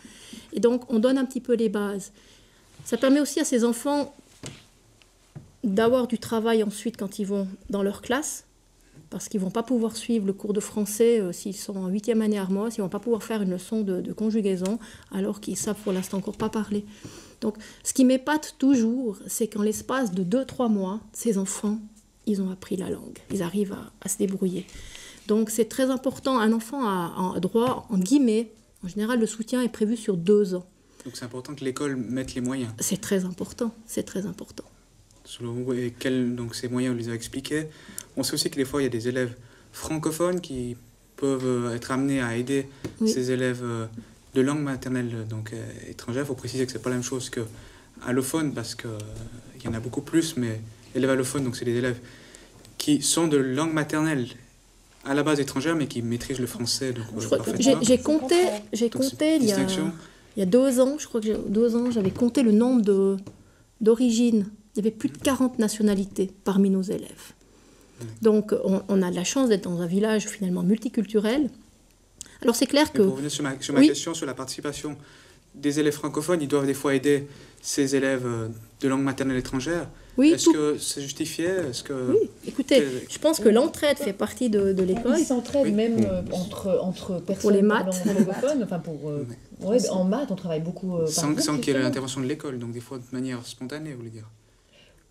Et donc, on donne un petit peu les bases. Ça permet aussi à ces enfants d'avoir du travail ensuite quand ils vont dans leur classe, parce qu'ils ne vont pas pouvoir suivre le cours de français s'ils sont en 8e année Armos, ils ne vont pas pouvoir faire une leçon de conjugaison, alors qu'ils ne savent pour l'instant encore pas parler. Donc, ce qui m'épate toujours, c'est qu'en l'espace de 2-3 mois, ces enfants, ils ont appris la langue. Ils arrivent à se débrouiller. Donc, c'est très important. Un enfant a droit, en guillemets, en général, le soutien est prévu sur 2 ans. Donc, c'est important que l'école mette les moyens. C'est très important, c'est très important. Selon vous, et donc ces moyens, on les a expliqués. On sait aussi que des fois, il y a des élèves francophones qui peuvent être amenés à aider ces élèves de langue maternelle donc étrangère. Il faut préciser que ce n'est pas la même chose que allophone, parce qu'il y en a beaucoup plus, mais élèves allophones, donc c'est des élèves qui sont de langue maternelle à la base étrangère, mais qui maîtrisent le français. J'ai compté il y a 2 ans, je crois que 2 ans, j'avais compté le nombre d'origines. Il y avait plus de 40 nationalités parmi nos élèves. Donc, on a de la chance d'être dans un village finalement multiculturel. Alors, c'est clair que... Pour revenir sur ma question sur la participation des élèves francophones, ils doivent des fois aider ces élèves de langue maternelle étrangère. Oui, Est-ce que c'est justifié? Oui, écoutez, je pense que l'entraide fait partie de l'école. Ils s'entraident même entre personnes pour les maths. francophones. Enfin en maths, on travaille beaucoup. Sans qu'il y ait l'intervention de l'école, donc des fois de manière spontanée, vous voulez dire?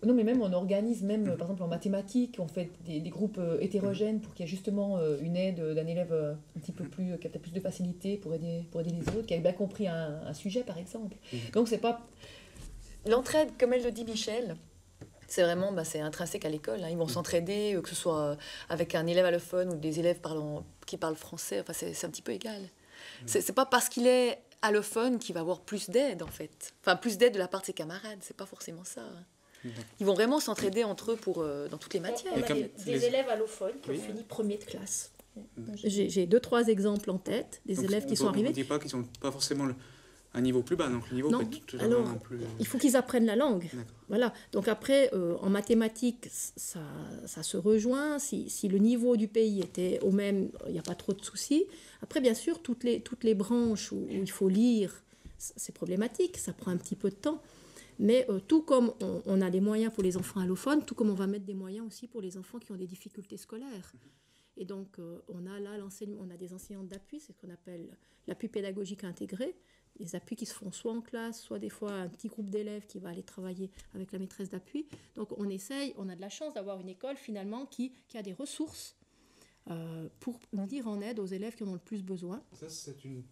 Non, mais même on organise, par exemple en mathématiques, on fait des groupes hétérogènes pour qu'il y ait justement une aide d'un élève un petit peu plus, qui a peut-être plus de facilité pour aider les autres, qui a bien compris un sujet par exemple. Donc c'est pas... L'entraide, comme elle le dit Michel, c'est vraiment c'est intrinsèque à l'école. Ils vont s'entraider, que ce soit avec un élève allophone ou des élèves qui parlent français, enfin, c'est un petit peu égal. C'est pas parce qu'il est allophone qui va avoir plus d'aide, en fait. Enfin, plus d'aide de la part de ses camarades, c'est pas forcément ça. Ils vont vraiment s'entraider entre eux dans toutes les matières. On a des élèves allophones qui ont fini premier de classe. J'ai 2-3 exemples en tête, des élèves qui sont arrivés. On ne dit pas qu'ils n'ont pas forcément un niveau plus bas, donc le niveau peut être toujours un plus... Il faut qu'ils apprennent la langue. Voilà. Donc après, en mathématiques, ça se rejoint. Si le niveau du pays était au même, il n'y a pas trop de soucis. Après, bien sûr, toutes les branches où il faut lire, c'est problématique, ça prend un petit peu de temps. Mais tout comme on a des moyens pour les enfants allophones, tout comme on va mettre des moyens aussi pour les enfants qui ont des difficultés scolaires. Et donc, on a là l'enseignement, on a des enseignants d'appui, c'est ce qu'on appelle l'appui pédagogique intégré, des appuis qui se font soit en classe, soit des fois un petit groupe d'élèves qui va aller travailler avec la maîtresse d'appui. Donc, on a de la chance d'avoir une école finalement qui a des ressources pour venir en aide aux élèves qui en ont le plus besoin. Ça, c'est une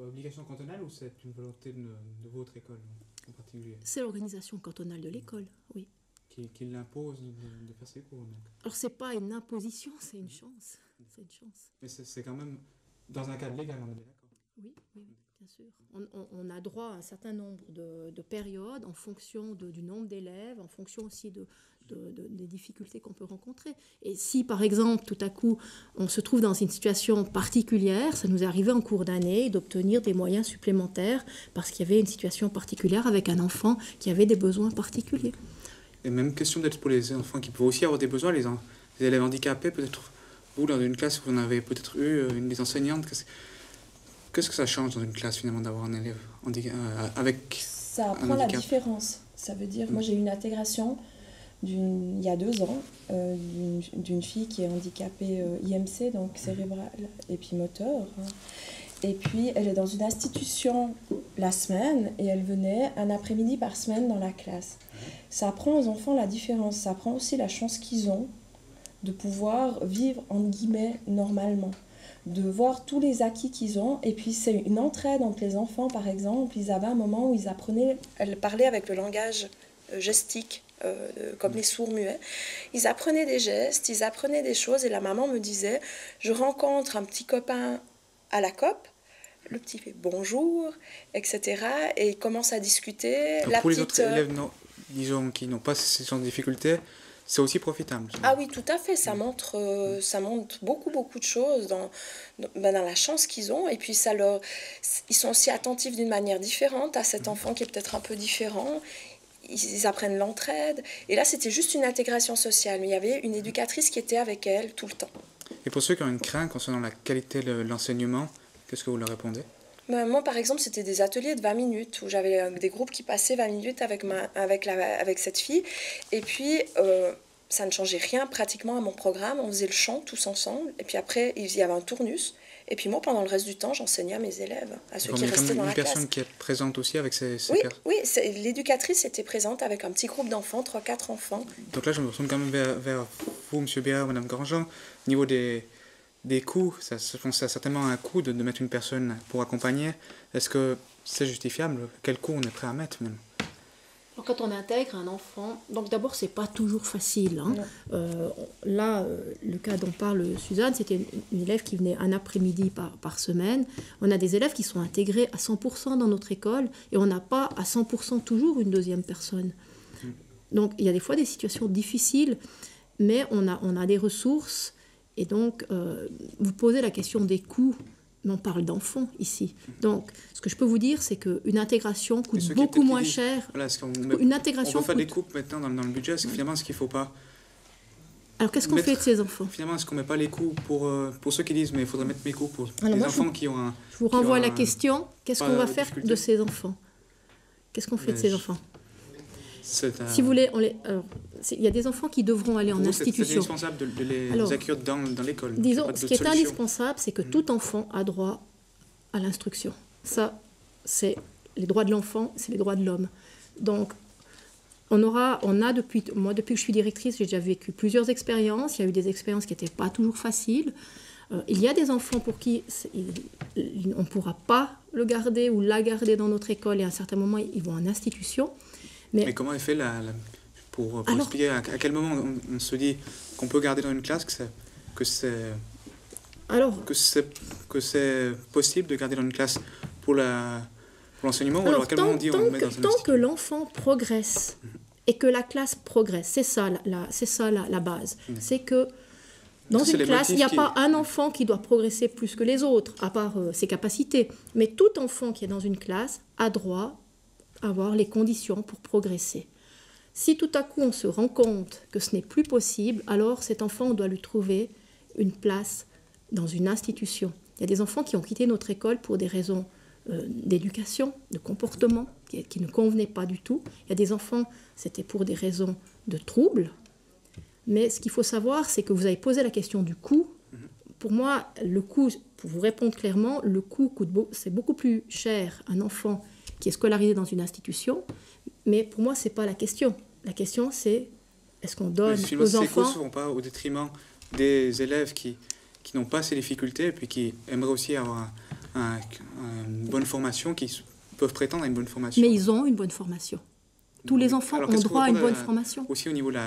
obligation cantonale ou c'est une volonté de votre école en particulier? C'est l'organisation cantonale de l'école, oui. Qui l'impose de faire ses cours. Donc. Alors, ce n'est pas une imposition, c'est une chance. C'est une chance. Mais c'est quand même dans un cadre légal, on est bien d'accord. Oui, bien sûr. On a droit à un certain nombre de périodes en fonction du nombre d'élèves, en fonction aussi des difficultés qu'on peut rencontrer. Et si, par exemple, tout à coup, on se trouve dans une situation particulière, ça nous est arrivé en cours d'année d'obtenir des moyens supplémentaires parce qu'il y avait une situation particulière avec un enfant qui avait des besoins particuliers. Et même question peut-être pour les enfants qui peuvent aussi avoir des besoins, les élèves handicapés, peut-être vous, dans une classe où vous en avez peut-être eu une des enseignantes, qu'est-ce que ça change dans une classe finalement d'avoir un élève avec ça apprend la différence. Ça veut dire, moi j'ai eu une intégration il y a 2 ans d'une fille qui est handicapée IMC, donc cérébrale et puis moteur. Et puis elle est dans une institution la semaine et elle venait un après-midi par semaine dans la classe. Ça apprend aux enfants la différence, ça apprend aussi la chance qu'ils ont de pouvoir vivre entre guillemets normalement, de voir tous les acquis qu'ils ont. Et puis c'est une entraide entre les enfants, par exemple. Ils avaient un moment où elle parlait avec le langage gestique, comme les sourds-muets. Ils apprenaient des gestes, ils apprenaient des choses, et la maman me disait, je rencontre un petit copain à la COP, le petit fait bonjour, etc. Et il commence à discuter. Donc pour les autres élèves, disons, qui n'ont pas ce genre de difficultés, c'est aussi profitable. Ah oui, tout à fait. Ça montre beaucoup de choses dans la chance qu'ils ont. Et puis, ils sont aussi attentifs d'une manière différente à cet enfant qui est peut-être un peu différent. Ils apprennent l'entraide. Et là, c'était juste une intégration sociale. Mais il y avait une éducatrice qui était avec elle tout le temps. Et pour ceux qui ont une crainte concernant la qualité de l'enseignement, qu'est-ce que vous leur répondez ? Moi, par exemple, c'était des ateliers de 20 minutes où j'avais des groupes qui passaient 20 minutes avec cette fille. Et puis, ça ne changeait rien pratiquement à mon programme. On faisait le chant tous ensemble. Et puis après, il y avait un tournus. Et puis moi, pendant le reste du temps, j'enseignais à mes élèves, à ceux qui restaient dans la classe. Une personne qui est présente aussi avec ses Oui, l'éducatrice était présente avec un petit groupe d'enfants, 3-4 enfants. Donc là, je me retourne quand même vers vous, M. Béard, Mme Grandjean. Au niveau des coûts, ça a certainement un coût de mettre une personne pour accompagner. Est-ce que c'est justifiable? Quel coût on est prêt à mettre même? Alors, quand on intègre un enfant, donc d'abord c'est pas toujours facile. Hein. Là, le cas dont parle Suzanne, c'était une élève qui venait un après-midi par semaine. On a des élèves qui sont intégrés à 100% dans notre école et on n'a pas à 100% toujours une deuxième personne. Donc il y a des fois des situations difficiles, mais on a des ressources. Et donc, vous posez la question des coûts, mais on parle d'enfants ici. Donc, ce que je peux vous dire, c'est qu'une intégration coûte beaucoup moins cher. Voilà, une intégration on peut faire des coupes maintenant dans le budget, c'est que finalement, ce qu'il ne faut pas... Alors, qu'est-ce qu'on fait de ces enfants? Finalement, est-ce qu'on ne met pas les coûts pour ceux qui disent, mais il faudrait mettre mes coûts pour les enfants qui ont un... Je vous renvoie à la question, qu'est-ce qu'on va faire de ces enfants? Qu'est-ce qu'on fait de ces enfants? Si vous voulez, il y a des enfants qui devront aller en institution. C'est indispensable de les accueillir dans l'école. Disons, ce qui est indispensable, c'est que tout enfant a droit à l'instruction. Ça, c'est les droits de l'enfant, c'est les droits de l'homme. Donc, moi, depuis que je suis directrice, j'ai déjà vécu plusieurs expériences. Il y a eu des expériences qui n'étaient pas toujours faciles. Il y a des enfants pour qui on ne pourra pas le garder ou la garder dans notre école et à un certain moment, ils vont en institution. Mais comment elle fait pour expliquer à quel moment on se dit qu'on peut garder dans une classe, que c'est possible de garder dans une classe pour l'enseignement, ou alors à quel moment on dit on met dans un tant que l'enfant progresse et que la classe progresse, c'est ça la base. C'est que dans une classe, il n'y a pas un enfant qui doit progresser plus que les autres, à part ses capacités. Mais tout enfant qui est dans une classe a droit à avoir les conditions pour progresser. Si tout à coup on se rend compte que ce n'est plus possible, alors cet enfant, on doit lui trouver une place dans une institution. Il y a des enfants qui ont quitté notre école pour des raisons d'éducation, de comportement, qui ne convenaient pas du tout. Il y a des enfants, c'était pour des raisons de troubles. Mais ce qu'il faut savoir, c'est que vous avez posé la question du coût. Pour moi, le coût, pour vous répondre clairement, le coût c'est beaucoup plus cher un enfant qui est scolarisé dans une institution. Mais pour moi, ce n'est pas la question. La question, c'est est-ce qu'on donne aux enfants... Ces coûts ne vont pas au détriment des élèves qui n'ont pas ces difficultés et puis qui aimeraient aussi avoir une bonne formation, qui peuvent prétendre à une bonne formation. Mais ils ont une bonne formation. Tous les enfants ont droit à une bonne formation. Aussi au niveau de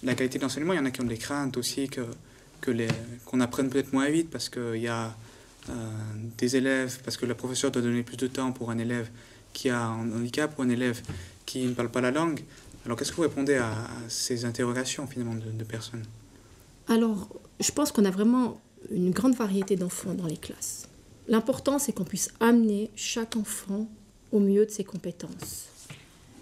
la qualité de l'enseignement, il y en a qui ont des craintes aussi qu'on apprenne peut-être moins vite parce qu'il y a des élèves, parce que le professeur doit donner plus de temps pour un élève qui a un handicap ou un élève qui ne parle pas la langue. Alors qu'est-ce que vous répondez à ces interrogations finalement de personnes? Alors, je pense qu'on a vraiment une grande variété d'enfants dans les classes. L'important, c'est qu'on puisse amener chaque enfant au mieux de ses compétences.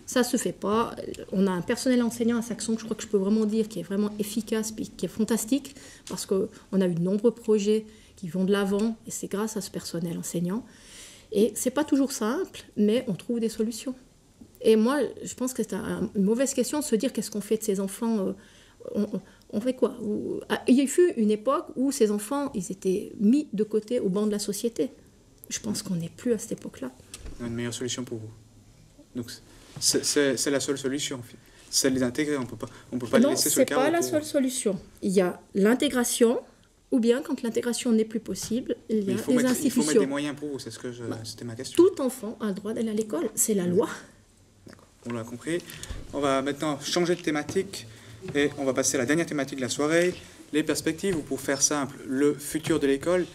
Ça ne se fait pas. On a un personnel enseignant à Saxon, je crois que je peux vraiment dire, qui est vraiment efficace, puis qui est fantastique, parce qu'on a eu de nombreux projets qui vont de l'avant, et c'est grâce à ce personnel enseignant. Et ce n'est pas toujours simple, mais on trouve des solutions. Et moi, je pense que c'est une mauvaise question de se dire qu'est-ce qu'on fait de ces enfants. On fait quoi? Il y a eu une époque où ces enfants, ils étaient mis de côté au banc de la société. Je pense qu'on n'est plus à cette époque-là. Une meilleure solution pour vous. Donc c'est la seule solution. C'est les intégrer, on peut pas les laisser sur le carreau. Non, ce n'est pas la seule solution. Il y a l'intégration, ou bien quand l'intégration n'est plus possible, il y a les institutions. Il faut mettre des moyens pour vous, c'était ma question. Tout enfant a le droit d'aller à l'école, c'est la loi. D'accord, on l'a compris. On va maintenant changer de thématique et on va passer à la dernière thématique de la soirée, les perspectives, ou pour faire simple, le futur de l'école.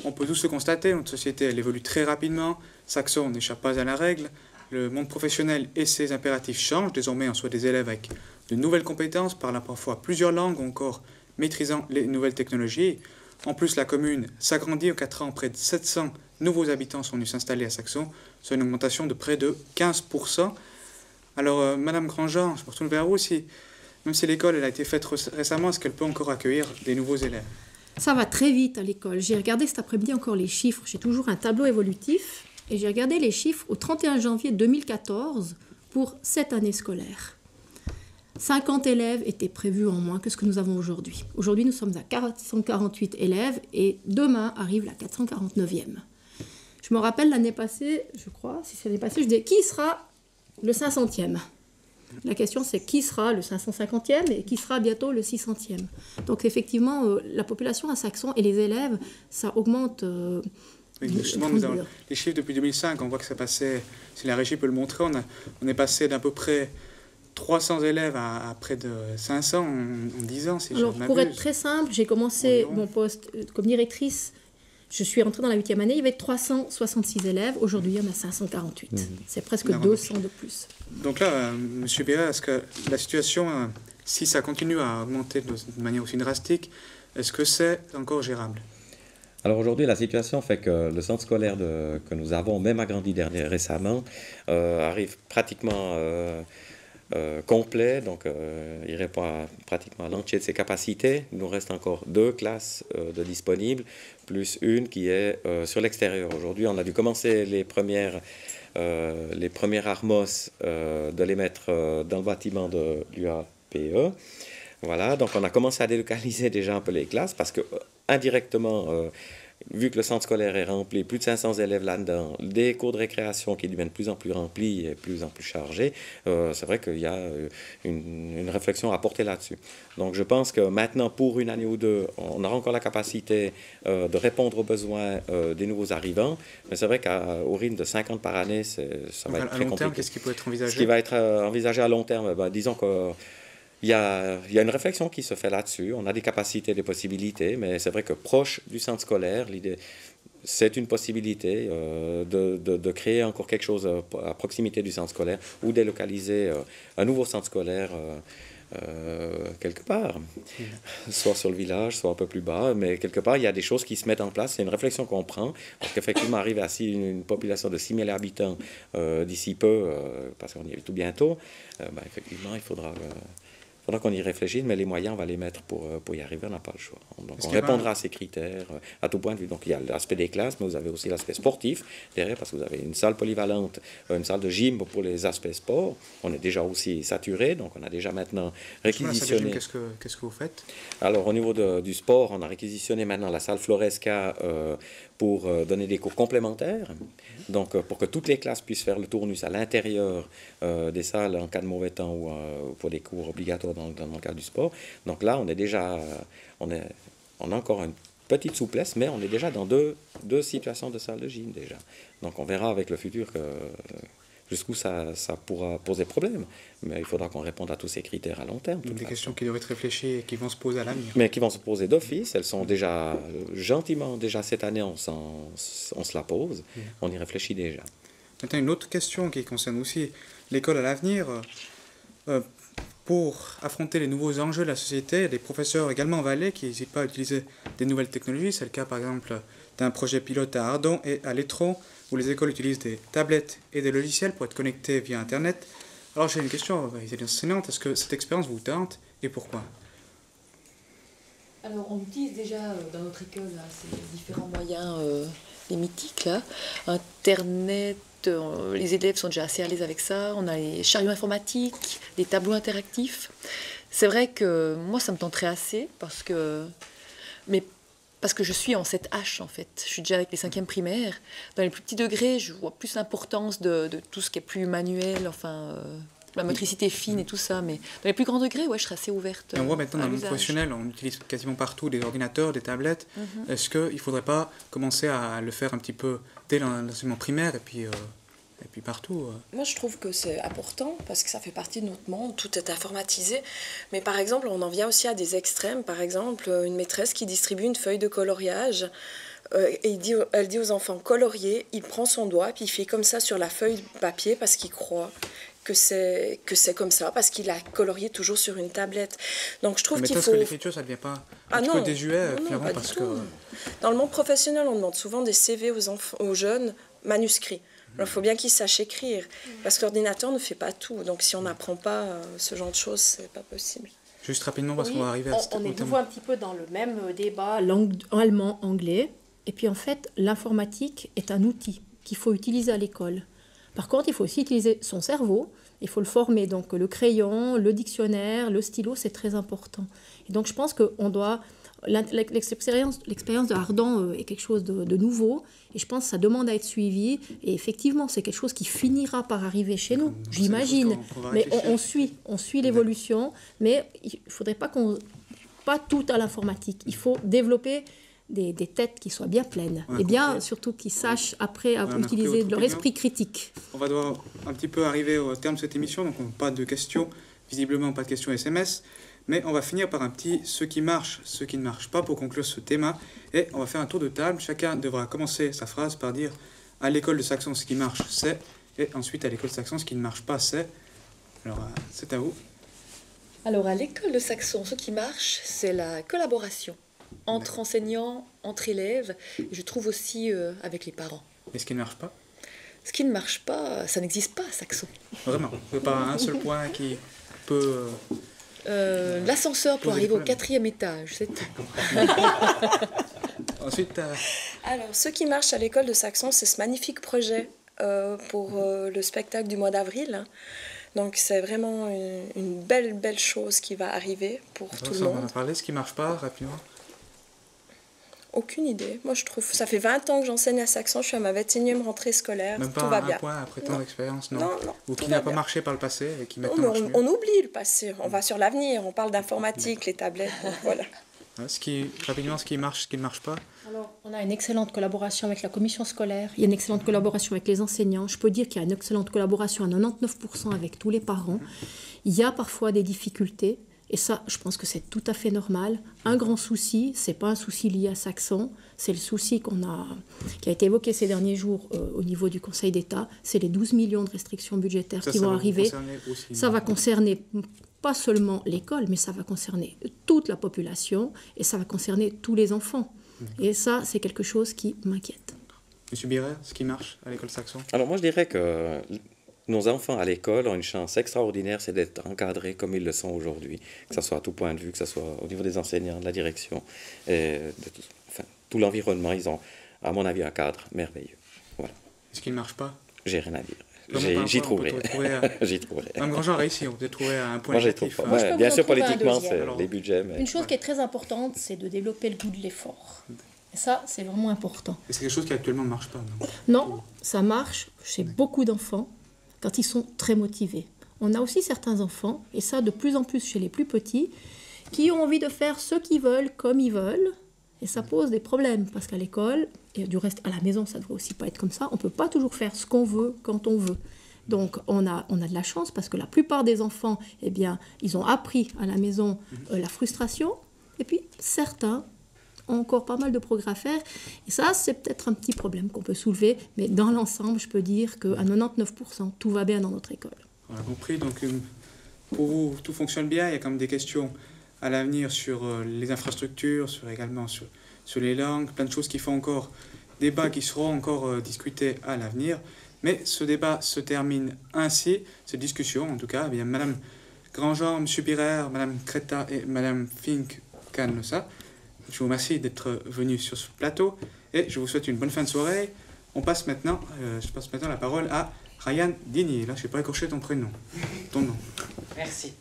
On peut tous se constater, notre société elle évolue très rapidement, Saxon n'échappe pas à la règle, le monde professionnel et ses impératifs changent, désormais on soit des élèves avec de nouvelles compétences, parlant parfois plusieurs langues ou encore maîtrisant les nouvelles technologies. En plus, la commune s'agrandit. En 4 ans, près de 700 nouveaux habitants sont venus s'installer à Saxon, soit une augmentation de près de 15%. Alors, Madame Grandjean, je me retourne vers vous aussi. Même si l'école elle a été faite récemment, est-ce qu'elle peut encore accueillir des nouveaux élèves? Ça va très vite à l'école. J'ai regardé cet après-midi encore les chiffres. J'ai toujours un tableau évolutif. Et j'ai regardé les chiffres au 31 janvier 2014 pour cette année scolaire. 50 élèves étaient prévus en moins que ce que nous avons aujourd'hui. Aujourd'hui, nous sommes à 448 élèves et demain arrive la 449e. Je me rappelle l'année passée, je crois, si c'est l'année passée, je disais qui sera le 500e? La question, c'est qui sera le 550e et qui sera bientôt le 600e. Donc, effectivement, la population à Saxon et les élèves, ça augmente. Oui, justement, nous avons les chiffres depuis 2005, on voit que ça passait, si la régie peut le montrer, on est passé d'à peu près 300 élèves à près de 500 en 10 ans, si je ne m'abuse. Pour être très simple, j'ai commencé mon poste comme directrice. Je suis rentrée dans la 8e année, il y avait 366 élèves. Aujourd'hui, il y en a 548. C'est presque 200 de plus. Donc là, M. Béret, est-ce que la situation, si ça continue à augmenter de manière aussi drastique, est-ce que c'est encore gérable? Alors aujourd'hui, la situation fait que le centre scolaire que nous avons, même agrandi récemment, arrive pratiquement complet, donc il répond pratiquement à l'entier de ses capacités. Il nous reste encore 2 classes de disponibles, plus une qui est sur l'extérieur. Aujourd'hui, on a dû commencer les premières Armos de les mettre dans le bâtiment de l'UAPE. Voilà, donc on a commencé à délocaliser déjà un peu les classes parce que indirectement, vu que le centre scolaire est rempli, plus de 500 élèves là-dedans, des cours de récréation qui deviennent de plus en plus remplis et de plus en plus chargés, c'est vrai qu'il y a une réflexion à porter là-dessus. Donc je pense que maintenant, pour une année ou deux, on aura encore la capacité de répondre aux besoins des nouveaux arrivants, mais c'est vrai qu'au rythme de 50 par année, ça va être très compliqué. À long terme, qu'est-ce qui peut être envisagé? Ce qui va être envisagé à long terme, disons que il y a une réflexion qui se fait là-dessus. On a des capacités, des possibilités, mais c'est vrai que proche du centre scolaire, l'idée, c'est une possibilité de créer encore quelque chose à proximité du centre scolaire ou délocaliser un nouveau centre scolaire quelque part, soit sur le village, soit un peu plus bas, mais quelque part, il y a des choses qui se mettent en place. C'est une réflexion qu'on prend, parce qu'effectivement, arriver à une population de 6 000 habitants d'ici peu, parce qu'on y est tout bientôt, effectivement, il faudra qu'on y réfléchisse, mais les moyens, on va les mettre pour y arriver, on n'a pas le choix. Donc, on répondra à ces critères à tout point de vue. Donc, il y a l'aspect des classes, mais vous avez aussi l'aspect sportif derrière, parce que vous avez une salle polyvalente, une salle de gym pour les aspects sport. On est déjà aussi saturé, donc on a déjà maintenant réquisitionné. Qu'est-ce que vous faites? Alors, au niveau du sport, on a réquisitionné maintenant la salle Floresca pour donner des cours complémentaires. Donc, pour que toutes les classes puissent faire le tournus à l'intérieur des salles en cas de mauvais temps ou pour des cours obligatoires dans le cadre du sport. Donc là, on est déjà, on a encore une petite souplesse, mais on est déjà dans deux situations de salle de gym déjà. Donc on verra avec le futur jusqu'où ça pourra poser problème. Mais il faudra qu'on réponde à tous ces critères à long terme. Des questions qui doivent être réfléchies et qui vont se poser à l'avenir. Mais qui vont se poser d'office. Elles sont déjà gentiment, déjà cette année, on se la pose. On y réfléchit déjà. Maintenant, une autre question qui concerne aussi l'école à l'avenir. Pour affronter les nouveaux enjeux de la société, il y a des professeurs également en Valais qui n'hésitent pas à utiliser des nouvelles technologies. C'est le cas par exemple d'un projet pilote à Ardon et à Létron, où les écoles utilisent des tablettes et des logiciels pour être connectées via Internet. Alors j'ai une question, les enseignantes, est-ce que cette expérience vous tente et pourquoi? Alors on utilise déjà dans notre école là, ces différents moyens, les mythiques là, Internet. Les élèves sont déjà assez à l'aise avec ça. On a les chariots informatiques, les tableaux interactifs. C'est vrai que moi, ça me tenterait assez parce que je suis en 7H en fait. Je suis déjà avec les 5e primaires. Dans les plus petits degrés, je vois plus l'importance de tout ce qui est plus manuel, la motricité fine et tout ça. Mais dans les plus grands degrés, je serais assez ouverte. Et on voit maintenant dans le monde professionnel, on utilise quasiment partout des ordinateurs, des tablettes. Est-ce qu'il ne faudrait pas commencer à le faire un petit peu dès l'enseignement primaire et puis partout Moi, je trouve que c'est important parce que ça fait partie de notre monde, tout est informatisé. Mais par exemple, on en vient aussi à des extrêmes. Par exemple, une maîtresse qui distribue une feuille de coloriage et elle dit aux enfants colorier, il prend son doigt puis il fait comme ça sur la feuille de papier parce qu'il croit que c'est comme ça, parce qu'il a colorié toujours sur une tablette. Donc je trouve qu'il faut... que l'écriture, ça ne devient pas un petit peu désuet, pas parce du que... tout. Dans le monde professionnel, on demande souvent des CV aux jeunes manuscrits. Alors, il faut bien qu'ils sachent écrire, parce que l'ordinateur ne fait pas tout. Donc si on n'apprend pas ce genre de choses, c'est pas possible. Juste rapidement, parce qu'on va arriver à on est nouveau un petit peu dans le même débat, allemand, anglais. Et puis en fait, l'informatique est un outil qu'il faut utiliser à l'école. Par contre, il faut aussi utiliser son cerveau, il faut le former. Donc le crayon, le dictionnaire, le stylo, c'est très important. Et donc je pense qu'on doit... L'expérience de Ardon est quelque chose de nouveau et je pense que ça demande à être suivi et effectivement c'est quelque chose qui finira par arriver chez nous, j'imagine, mais on suit l'évolution, mais il ne faudrait pas tout à l'informatique, il faut développer des têtes qui soient bien pleines et bien surtout qui sachent après utiliser leur esprit critique. On va devoir un petit peu arriver au terme de cette émission, donc pas de questions, visiblement pas de questions SMS. Mais on va finir par un petit « ce qui marche, ce qui ne marche pas » pour conclure ce thème. Et on va faire un tour de table. Chacun devra commencer sa phrase par dire « à l'école de Saxon, ce qui marche, c'est » et ensuite « à l'école de Saxon, ce qui ne marche pas, c'est ». Alors, c'est à vous. Alors, à l'école de Saxon, ce qui marche, c'est la collaboration entre enseignants, entre élèves, et je trouve aussi avec les parents. Et ce qui ne marche pas? Ce qui ne marche pas, ça n'existe pas à Saxon. Vraiment? Il n'y a pas un seul point qui peut... L'ascenseur pour arriver au 4e étage, c'est tout. Ensuite, Alors, ce qui marche à l'école de Saxon, c'est ce magnifique projet pour le spectacle du mois d'avril. Donc, c'est vraiment une belle chose qui va arriver pour tout le monde. On va parler, ce qui ne marche pas, rapidement. Aucune idée. Moi, je trouve... Ça fait 20 ans que j'enseigne à Saxon, je suis à ma 21e rentrée scolaire. Même pas tout va un bien. Point après tant d'expérience, non. Non. Ou qui n'a pas marché par le passé et qui maintenant marche mieux. On oublie le passé, on va sur l'avenir, on parle d'informatique, les tablettes, voilà. Rapidement, ce qui marche, ce qui ne marche pas. Alors, on a une excellente collaboration avec la commission scolaire, il y a une excellente collaboration avec les enseignants. Je peux dire qu'il y a une excellente collaboration à 99% avec tous les parents. Il y a parfois des difficultés, Et ça, je pense que c'est tout à fait normal. Un grand souci, c'est pas un souci lié à Saxon, c'est le souci qui a été évoqué ces derniers jours au niveau du Conseil d'État, c'est les 12 millions de restrictions budgétaires qui vont arriver. Ça va concerner pas seulement l'école, mais ça va concerner toute la population et ça va concerner tous les enfants. Et ça, c'est quelque chose qui m'inquiète. Monsieur Birer, ce qui marche à l'école Saxon? Alors moi je dirais que nos enfants à l'école ont une chance extraordinaire, c'est d'être encadrés comme ils le sont aujourd'hui, que ce soit à tout point de vue, que ce soit au niveau des enseignants, de la direction, et tout l'environnement. Ils ont, à mon avis, un cadre merveilleux. Voilà. Est-ce qu'il ne marche pas? J'ai rien à dire. J'y trouverai. J'y trouverai. Mme Grandjean a réussi, on peut trouver un point négatif. Bien sûr, politiquement, c'est les budgets. Mais... Une chose qui est très importante, c'est de développer le goût de l'effort. Et ça, c'est vraiment important. Et c'est quelque chose qui actuellement ne marche pas, non? Non, ça marche chez beaucoup d'enfants quand ils sont très motivés. On a aussi certains enfants, et ça de plus en plus chez les plus petits, qui ont envie de faire ce qu'ils veulent, comme ils veulent, et ça pose des problèmes, parce qu'à l'école, et du reste à la maison, ça ne devrait aussi pas être comme ça, on ne peut pas toujours faire ce qu'on veut, quand on veut. Donc on a de la chance, parce que la plupart des enfants, eh bien, ils ont appris à la maison la frustration, et puis certains ont encore pas mal de progrès à faire, et ça, c'est peut-être un petit problème qu'on peut soulever, mais dans l'ensemble, je peux dire qu'à 99%, tout va bien dans notre école. On a compris, donc pour vous, tout fonctionne bien, il y a quand même des questions à l'avenir sur les infrastructures, également sur les langues, plein de choses qui font encore débat, qui seront encore discutés à l'avenir. Mais ce débat se termine ainsi, cette discussion en tout cas. Eh bien, Madame Grandjean, Monsieur Birer, Madame Creta et Madame Fink-Canossa, je vous remercie d'être venus sur ce plateau et je vous souhaite une bonne fin de soirée. Je passe maintenant la parole à Ryan Digny. Là, je n'ai pas écorché ton prénom, ton nom. Merci.